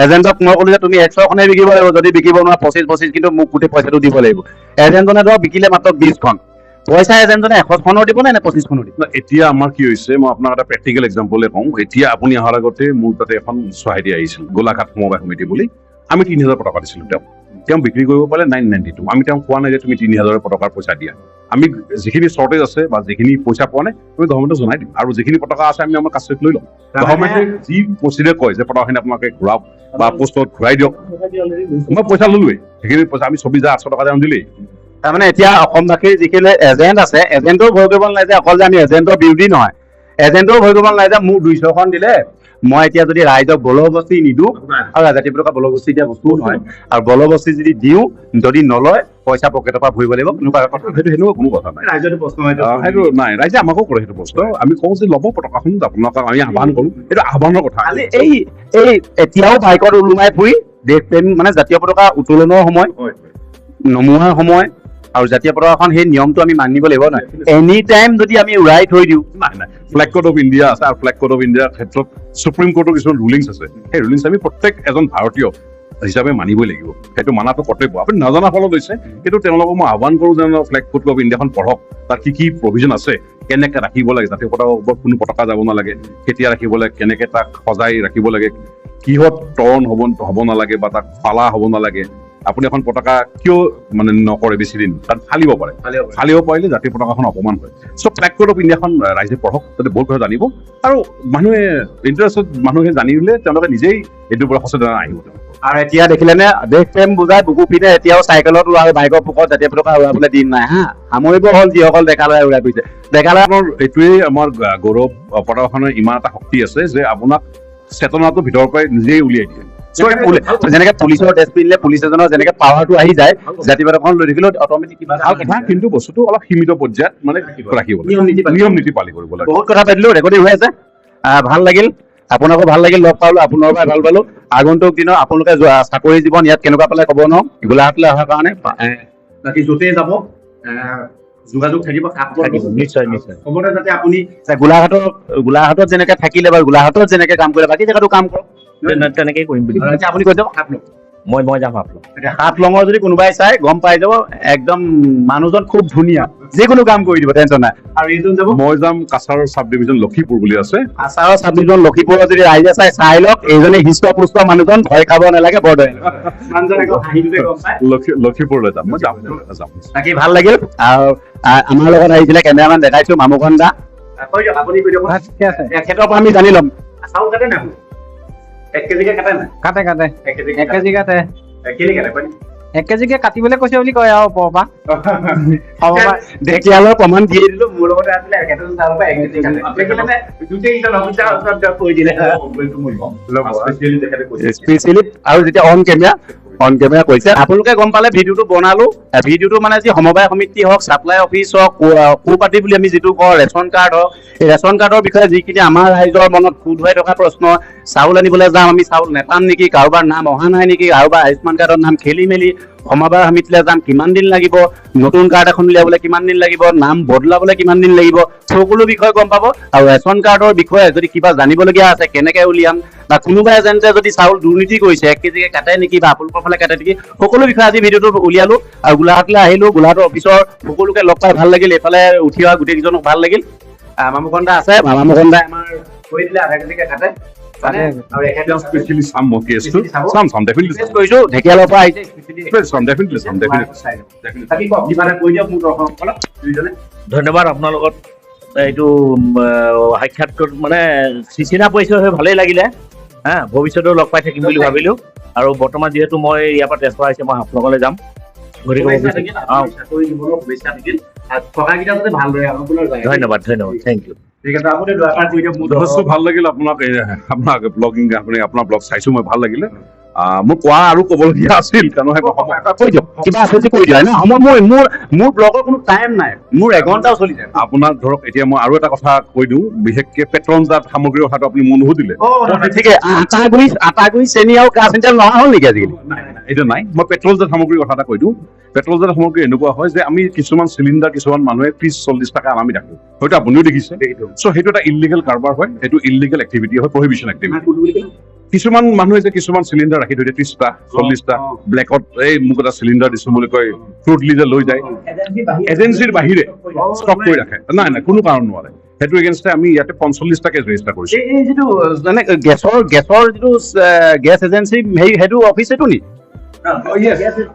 এজেণ্টক মই ক'লো যে তুমি 100খনে বিকিব লাগিব যদি বিকিব নোৱাৰা 25 কিন্তু মোক গোটেই পইচাটো দিব লাগিব এজেণ্টজনে ধৰক বিকিলে মাত্ৰ 20খন পইচা এজেণ্টজনে 100খনৰ দিব নে 25খনৰ দিব এতিয়া আমাৰ কি হৈছে মই আপোনাক এটা প্ৰেক্টিকেল এক্সাম্পলে কওঁ এতিয়া আপুনি অহাৰ আগতে মোৰ তাতে এখন চহাইদি আহিছিল গোলাঘাট সমবায় সমিতি বুলি আমি 3,000 টকা দিছিলো তেওঁ বিক্ৰী কৰিব পাৰে 992 আমি তেওঁক কোৱা নাই যে তুমি 3,000 টকাৰ পইচা দিয়া আমি যিখিনি শ্বৰ্টেজ আছে বা যিখিনি পইচা পোৱা নাই আমি গভৰ্ণমেণ্টক জনাই দিম আৰু যিখিনি পতাকা আছে আমি আমাৰ কাষ্টত লৈ ল'ম গভৰ্ণমেণ্টে যি প্ৰচিডিউৰ কয় যে পতাকাখিনি আপোনালোকে ঘূৰাওক বা পোষ্টত ঘূৰাই দিয়ক মই পইচা ল'লোৱেই সেইখিনি পইচা আমি 24,800 টকা তেওঁ দিলেই তাৰমানে এতিয়া অসমবাসীৰ যিখিনি এজেণ্ট আছে এজেণ্টও ভয় কৰিব নালাগে যে অকল যে আমি এজেণ্টৰ বিৰোধী নহয় এজেণ্টও ভয় কৰিব নালাগে যে মোৰ 200খন দিলে মই এতিয়া যদি ৰাইজক বলবস্তি নিদিওঁ আৰু ৰাজাতি পতাকা বলবস্তি দিয়া বস্তুও নহয় আৰু বলবস্তি যদি দিওঁ যদি নলয় পইচা পকেটৰ পৰা ভৰিব লাগিব সেইটো কোনো কথা নাই ৰাইজৰ প্ৰশ্ন সেইটো নাই ৰাইজে আমাকো কৰে সেইটো প্ৰশ্ন আমি কওঁ যে ল'ব পতাকাখন আপোনালোকক আমি আহ্বান কৰোঁ এইটো আহ্বানৰ কথা এই এতিয়াও বাইকত ওলোমাই ফুৰি দেশপ্ৰেম মানে জাতীয় পতাকা উত্তোলনৰ সময় নমোৱাৰ সময় আৰু জাতীয় পতাকাখন সেই নিয়মটো আমি মানিব লাগিব নাই এনি টাইম যদি আমি উৰাই থৈ দিওঁ নাই ফ্লেগ কোড অফ ইণ্ডিয়া আছে আৰু ফ্লেগ কোড অফ ইণ্ডিয়াৰ ক্ষেত্ৰত সুপ্ৰিম কোৰ্টৰ কিছুমান ৰুলিংছ আছে সেই ৰুলিংছ আমি প্ৰত্যেক এজন ভাৰতীয় হিচাপে মানিবই লাগিব সেইটো মানাটো কৰ্তব্য আপুনি নজনা ফলত হৈছে কিন্তু তেওঁলোকক মই আহ্বান কৰোঁ যে ফ্লেগ কোড অফ ইণ্ডিয়াখন পঢ়ক তাত কি প্ৰভিজন আছে কেনেকে ৰাখিব লাগে জাতীয় পতাকাৰ ওপৰত কোনো পতাকা যাব নালাগে কেতিয়া ৰাখিব লাগে কেনেকে তাক সজাই ৰাখিব লাগে কিহত টৰ্ণ হ'ব নালাগে বা তাক ফালা হ'ব নালাগে আপুনি এখন পতাকা কিয় মানে নকৰে বেছি দিন তাত ফালিব পাৰে ফালিব পাৰিলে জাতীয় পতাকাখন অপমান হয় চ' ফ্লেগ কোড অফ ইণ্ডিয়াখন ৰাইজে পঢ়ক তাতে বহুত কথা জানিব আৰু মানুহে ইণ্টাৰেষ্টত মানুহে জানিলে তেওঁলোকে নিজেই এইটোৰ পৰা সচেতন আহিব আৰু এতিয়া দেখিলে নে দেশপ্ৰেম বুজাই বুকু পিনে এতিয়াও চাইকেলত উৰা বাইকৰ পোকত জাতীয় পতাকা উৰাবলৈ দিন নাই হা সামৰিব হ'ল যিসকল ডেকালৰাই উৰাই ফুৰিছে ডেকালৰাৰ এইটোৱেই আমাৰ গৌৰৱ পতাকাখনৰ ইমান এটা শক্তি আছে যে আপোনাক চেতনাটো ভিতৰৰ পৰাই নিজেই উলিয়াই দিয়ে যেনেকে পুলিচৰ ড্ৰেছ পিন্ধিলে পুলিচ এজনৰ যেনেকে পাৱাৰটো আহি যায় জাতীয় পতাকাখন লৈ থাকিলেও অট'মেটিক কিবা ভাল কথা কিন্তু বস্তুটো অলপ সীমিত পৰ্যায়ত মানে ৰাখিব নিয়ম নীতি পালন কৰিব লাগে বহুত কথা পাতিলো ৰেকৰ্ডিং হৈ আছে ভাল লাগিল আপোনাকো ভাল লাগিল লগ পালো আপোনাৰ পৰা ভাল পালো আগন্তুক দিনত আপোনালোকে চাকৰি জীৱন ইয়াত কেনেকুৱা পালে ক'ব ন গোলাঘাটলৈ অহাৰ কাৰণে বাকী য'তেই যাব যোগাযোগ থাকিব নিশ্চয় খবৰতে যাতে আপুনি গোলাঘাটত যেনেকে থাকিলে বা গোলাঘাটত যেনেকে কাম কৰিলে বাকী জেগাতো কাম কৰক তেনেকেই কৰিম বুলি আপুনি কৈ যাব হাত লং মই যাম আপোনাক হাত লঙৰ যদি কোনোবাই চাই গম পাই যাব একদম মানুহজন খুব ধুনীয়া যিকোনো কাম কৰি দিব টেনচন নাই আৰু এইজন যাব মই যাম কাছাৰ চাব ডিভিজন লক্ষীপুৰ বুলি আছে কাছাৰৰ চাব ডিভিজন লক্ষীপুৰত যদি ৰাইজে চাই লওক এইজনে হৃষ্টপুষ্ট মানুহজন ভয় খাব নালাগে বৰ লক্ষীপুৰলৈ যাম মই যাম বাকী ভাল লাগিল আৰু আমাৰ লগত আহিছিলে কেমেৰামেন দেখাইছো মামুকন দা আপুনি কৈ দিয়ক এখেতৰ পৰা আমি জানি ল'ম চাউল কাটে নাই 1 কেজিকে কাটে নাই কাটে 1 কেজি কাটে 1 কেজিকে কাটিবলৈ কৈছে বুলি কয় আৰু ওপৰৰ পৰা ঢেকীয়ালৰ প্ৰমাণ দিয়ে দিলো মোৰ লগতে আছিলে একেজন চাউলৰ পৰা 1 কেজি কাটে স্পেচিয়েলি আৰু যেতিয়া অন কেমেৰা অন কেমেৰা কৈছে আপোনালোকে গম পালে ভিডিঅ'টো বনালো ভিডিঅ'টো মানে যি সমবায় সমিতি হওক ছাপ্লাই অফিচ হওক কোপাৰ্টি বুলি আমি যিটো কওঁ ৰেচন কাৰ্ড হওক এই ৰেচন কাৰ্ডৰ বিষয়ে যিখিনি আমাৰ ৰাইজৰ মনত ফুট হৈ থকা প্ৰশ্ন চাউল আনিবলৈ যাম আমি চাউল নেপাম নেকি কাৰোবাৰ নাম অহা নাই নেকি কাৰোবাৰ আয়ুষ্মান কাৰ্ডৰ নাম খেলি মেলি সমবায় সমিতিলৈ যাম কিমান দিন লাগিব নতুন কাৰ্ড এখন উলিয়াবলৈ কিমান দিন লাগিব নাম বদলাবলৈ কিমান দিন লাগিব সকলো বিষয়ে গম পাব আৰু ৰেচন কাৰ্ডৰ বিষয়ে যদি কিবা জানিবলগীয়া আছে কেনেকৈ উলিয়াম বা কোনোবা এজেণ্টে যদি চাউল দুৰ্নীতি কৰিছে 1 কেজিকে কাটে নেকি বা আপোনালোকৰ ফালে কাটে নেকি সকলো বিষয়ে আজি ভিডিঅ'টো উলিয়ালো আৰু গোলাঘাটলৈ আহিলো গোলাঘাটৰ অফিচৰ সকলোকে লগ পাই ভাল লাগিল এইফালে উঠি অহা গোটেইকেইজনক ভাল লাগিল মামুকন দা আছে মামুকন দাই আমাৰ কৈ দিলে 1/2 কেজিকে কাটে আৰু এখেতৰ স্পেচিয়েলি চাম মই কেছটো চাম ডেফিনেটলি কৈছো ঢেকিয়ালৰ পৰা আহিছে চাম ডেফিনেটলি কিবা এটা কৈ দিয়ক মোৰ দৰ্শকসকলক দুইজনে ধন্যবাদ আপোনাৰ লগত এইটো সাক্ষাৎকাৰ মানে চিচিনা পৰিচয় হৈ ভালেই লাগিলে হা ভৱিষ্যতেও লগ পাই থাকিম বুলি ভাবিলো আৰু বৰ্তমান যিহেতু মই ইয়াৰ পৰা ট্ৰেন্সফাৰ হৈছে মই আপোনালোকলৈ যাম ধন্যবাদ থেংক ইউ যথেষ্ট ভাল লাগিল আপোনাক ব্লগিং আপোনাৰ ব্লগ চাইছো মই ভাল লাগিলে মোক কোৱা আৰু ক'বলগীয়া আছিল কাৰণ কৈ দিয়ক কিবা আছে যদি কৈ দিয়া না মোৰ ব্লগৰ কোনো টাইম নাই মোৰ এঘণ্টাও চলি যায় আপোনাৰ ধৰক এতিয়া মই আৰু এটা কথা কৈ দিওঁ বিশেষকে পেট্ৰলজাত সামগ্ৰীৰ কথাটো আপুনি মন নুসুধিলে ঠিকে আটাগুৰি চেনি আৰু কাঠ চেণ্টাৰ নহা হ'ল নেকি আজিকালি এইটো নাই মই পেট্ৰলজাত সামগ্ৰীৰ কথা এটা কৈ দিওঁ পেট্ৰলজাত সামগ্ৰী এনেকুৱা হয় যে আমি কিছুমান চিলিণ্ডাৰ কিছুমান মানুহে 30-40 টকা আমি ৰাখো হয়তো আপুনিও দেখিছে চ' সেইটো এটা ইলিগেল কাৰবাৰ হয় সেইটো ইলিগেল এক্টিভিটি হয় প্ৰহিবিশ্যন এক্টিভিটি কিছুমান মানুহে যে কিছুমান চিলিণ্ডাৰ ৰাখি থৈ দিয়ে 30টা 40টা ব্লেকত এই মোক এটা চিলিণ্ডাৰ দিছো বুলি কয় ফ্ৰুটলি যে লৈ যায় এজেঞ্চিৰ বাহিৰে ষ্টক কৰি ৰাখে নাই কোনো কাৰণ নোৱাৰে সেইটো এগেইনষ্টে আমি ইয়াতে 45টা কেছ ৰেজিষ্টাৰ কৰিছো এই যিটো মানে গেছৰ যিটো গেছ এজেঞ্চি সেইটো অফিচ এইটো নি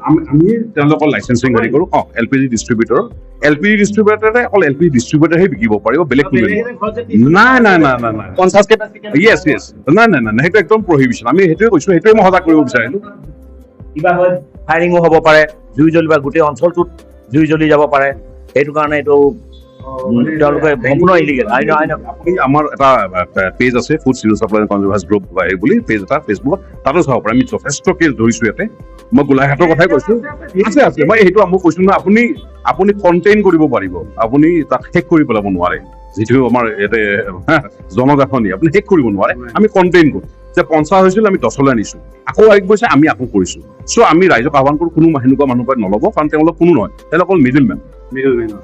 আমি তেওঁলোকৰ লাইচেঞ্চিং হেৰি কৰো এলপিজি ডিষ্ট্ৰিবিউটৰে অকল এলপিজি ডিষ্ট্ৰিবিউটৰহে বিকিব পাৰিব বেলেগ কোনো নাই য়েছ নাই সেইটো একদম প্ৰহিবিশ্যন আমি সেইটোৱে কৈছো সেইটোৱে মই সজাগ কৰিব বিচাৰিলো কিবা হয় ফায়াৰিঙো হ'ব পাৰে জুই জ্বলিবা গোটেই অঞ্চলটোত জুই জ্বলি যাব পাৰে সেইটো কাৰণে এইটো তেওঁলোকে সম্পূৰ্ণ ইলিগেল আমাৰ এটা পেজ আছে ফুড চিভিল চাপ্লাই কনজাৰ্ভাৰ্ছ গ্ৰুপ বুলি পেজ এটা ফেচবুকত তাতো চাব পাৰে আমি যথেষ্ট কেছ ধৰিছো ইয়াতে মই গোলাঘাটৰ কথাই কৈছো আছে মই সেইটো মই কৈছো নহয় আপুনি কণ্টেইন কৰিব পাৰিব আপুনি তাক শেষ কৰি পেলাব নোৱাৰে যিটো আমাৰ ইয়াতে জনগাঁথনি আপুনি শেষ কৰিব নোৱাৰে আমি কণ্টেইন কৰো যে 50 হৈছিল আমি 10লৈ আনিছো আকৌ আহি গৈছে আমি আকৌ কৰিছো চ' আমি ৰাইজক আহ্বান কৰো কোনো সেনেকুৱা মানুহ পাই নল'ব কাৰণ তেওঁলোক কোনো নহয় তেওঁলোকৰ মিডিলমেন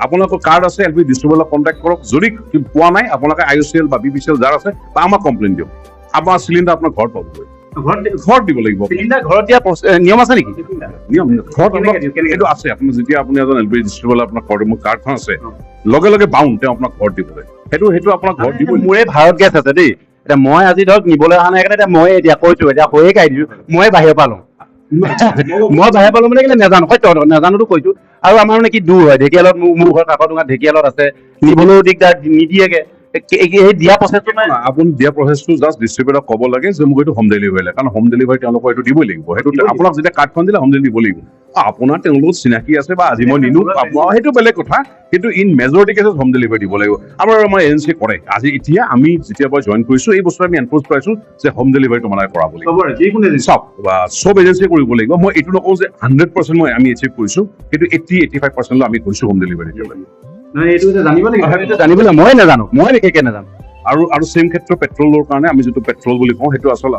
আপোনালোকৰ কাৰ্ড আছে এলপি ডিষ্ট্ৰিবিউটৰক কণ্টেক্ট কৰক যদি পোৱা নাই আপোনালোকে IOCL বা BPCL যাৰ আছে বা আমাক কমপ্লেইন দিয়ক আপোনাৰ চিলিণ্ডাৰ আপোনাৰ ঘৰত পাবগৈ ঘৰত দিব লাগিব ঘৰত দিয়া নিয়ম আছে নেকি নিয়ম ঘৰত এইটো আছে আপুনি যেতিয়া আপুনি এজন এলপি ডিষ্ট্ৰিবিউটৰ আপোনাৰ মোৰ কাৰ্ডখন আছে লগে লগে বাউণ্ড তেওঁ আপোনাক ঘৰত দিবলৈ সেইটো আপোনাক ঘৰত দিব মোৰে ভাৰত গেছ আছে দেই এতিয়া মই আজি ধৰক নিবলৈ অহা নাই কাৰণে মই এতিয়া কৈছো এতিয়া হৈয়ে কাই দিছো মই বাহিৰৰ পৰা লওঁ মই বাহিৰৰ পৰা মানে নাজানো সত্য নাজানোতো কৈছো আৰু আমাৰ মানে কি দূৰ হয় ঢেকিয়ালত মোৰ ঘৰ কাকডোঙা ঢেকিয়ালত আছে নিবলৈও দিগদাৰ নিদিয়েগে দিয়া প্ৰচেছটো নাই আপুনি দিয়া প্ৰচেছটো জাষ্ট ডিষ্ট্ৰিবিউটৰক ক'ব লাগে যে মোক এইটো হোম ডেলিভাৰী লাগে কাৰণ হোম ডেলিভাৰী তেওঁলোকৰ এইটো দিবই লাগিব সেইটো আপোনাক যেতিয়া কাৰ্ডখন দিলে হোম ডেলিভাৰী দিব লাগিব আপোনাৰ তেওঁলোকৰ চিনাকি আছে বা আজি মই নিনো সেইটো বেলেগ কথা কিন্তু ইন মেজৰিটি কেছত হোম ডেলিভাৰী দিব লাগিব আমাৰ এজেঞ্চি কৰে আজি এতিয়া আমি যেতিয়া পৰা জইন কৰিছো এই বছৰ আমি এনফৰ্চ কৰাইছো যে হোম ডেলিভাৰীটো মানে কৰা বুলি চব এজেঞ্চিয়ে কৰিব লাগিব মই এইটো নকওঁ যে 100% মই আমি এচিভ কৰিছো কিন্তু 80-85% আমি কৰিছো হোম ডেলিভাৰী জানিবলৈ মই নাজানো মই বিশেষকে নাজানো আৰু সেম ক্ষেত্ৰত পেট্ৰলৰ কাৰণে আমি যিটো পেট্ৰল বুলি কওঁ সেইটো আচল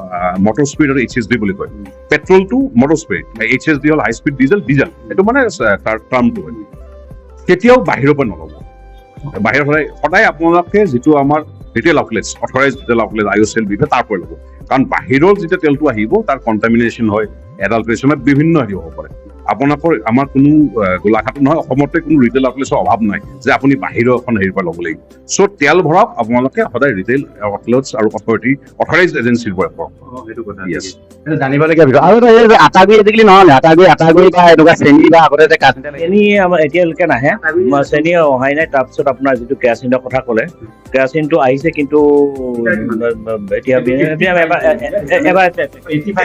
মটৰ স্পীড আৰু HSD বুলি কয় পেট্ৰলটো মটৰ স্পীড HSD হ'ল হাই স্পীড ডিজেল এইটো মানে তাৰ টাৰ্মটো হয় কেতিয়াও বাহিৰৰ পৰা নল'ব বাহিৰৰ পৰা সদায় আপোনালোকে যিটো আমাৰ retail outlets authorized retail outlet IOCL তাৰ পৰা ল'ব কাৰণ বাহিৰৰ যেতিয়া তেলটো আহিব তাৰ কণ্টামিনেশ্যন হয় এডাল্ট্ৰেশ্যন হয় বিভিন্ন হেৰি হ'ব পাৰে আপোনালোকৰ আমাৰ কোনো গোলাঘাটত নহয় অসমতে কোনো ৰিটেইল আউটলেটৰ অভাৱ নাই যে আপুনি বাহিৰৰ এখন হেৰিৰ পৰা ল'ব লাগিব চ' তেল ভৰাওক আপোনালোকে সদায় ৰিটেইল আউটলেটছ আৰু অথৰাইজড এজেঞ্চিৰ পৰা কৰক জানিবলগীয়া বিষয় আৰু আটাগুৰি আজিকালি নহ'লে আটাগুৰি বা এনেকুৱা চেনি বা আগতে যে চেনি আমাৰ এতিয়ালৈকে নাহে চেনি অহাই নাই তাৰপিছত আপোনাৰ যিটো কেৰাচিনৰ কথা ক'লে কেৰাচিনটো আহিছে কিন্তু এতিয়া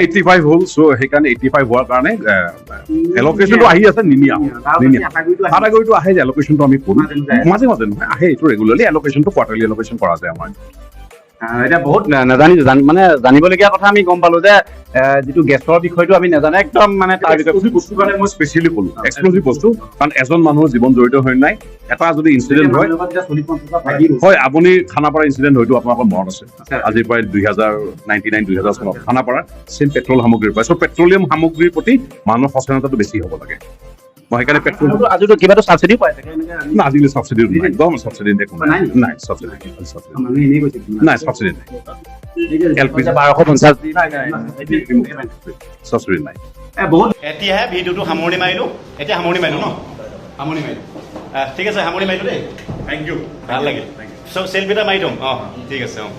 85 হ'ল চ' সেইকাৰণে 85 হোৱাৰ কাৰণে এলকেশ্যনটো আহি আছে আটাগুৰিটো আহে যে এলকেশ্যনটো আমি কৰো মাজে মাজে নহয় আহে এইটো ৰেগুলাৰলি এলকেশ্যনটো কোৱাৰ্টাৰলি এলকেশ্যন কৰা যায় আমাৰ এতিয়া বহুত মানে জানিবলগীয়া কথা আমি গম পালো যে যিটো গেছৰ বিষয়টো আমি নাজানো একদম মানে তাৰ বিষয়ে বস্তুৰ কাৰণে মই স্পেচিয়েলি ক'লো এক্সক্লুচিভ বস্তু কাৰণ এজন মানুহৰ জীৱন জড়িত হৈ নাই এটা যদি ইনচিডেণ্ট হয় হয় আপুনি খানাপাৰা ইনচিডেণ্ট হয়তো আপোনালোকৰ মনত আছে আজিৰ প্ৰায় 2099 চনত খানাপাৰা চেম পেট্ৰল সামগ্ৰীৰ পৰা চ' পেট্ৰলিয়াম সামগ্ৰীৰ প্ৰতি মানুহৰ সচেতনতাটো বেছি হ'ব লাগে মই সেইকাৰণে পেট্ৰল আজিতো কিবা এটা চাবচিডি পায় না আজিকালি চাবচিডি নাই একদম চাবচিডি নাই চাবচিডি নাই চাবচিডি নাই LPG 1250 চাবচিডি নাই এতিয়াহে ভিডিঅ'টো সামৰণি মাৰিলোঁ এতিয়া সামৰণি মাৰিলোঁ ন সামৰণি মাৰিলোঁ ঠিক আছে সামৰণি মাৰিলোঁ দেই থেংক ইউ ভাল লাগিল চেল্ফি এটা মাৰি দিওঁ অঁ ঠিক আছে অঁ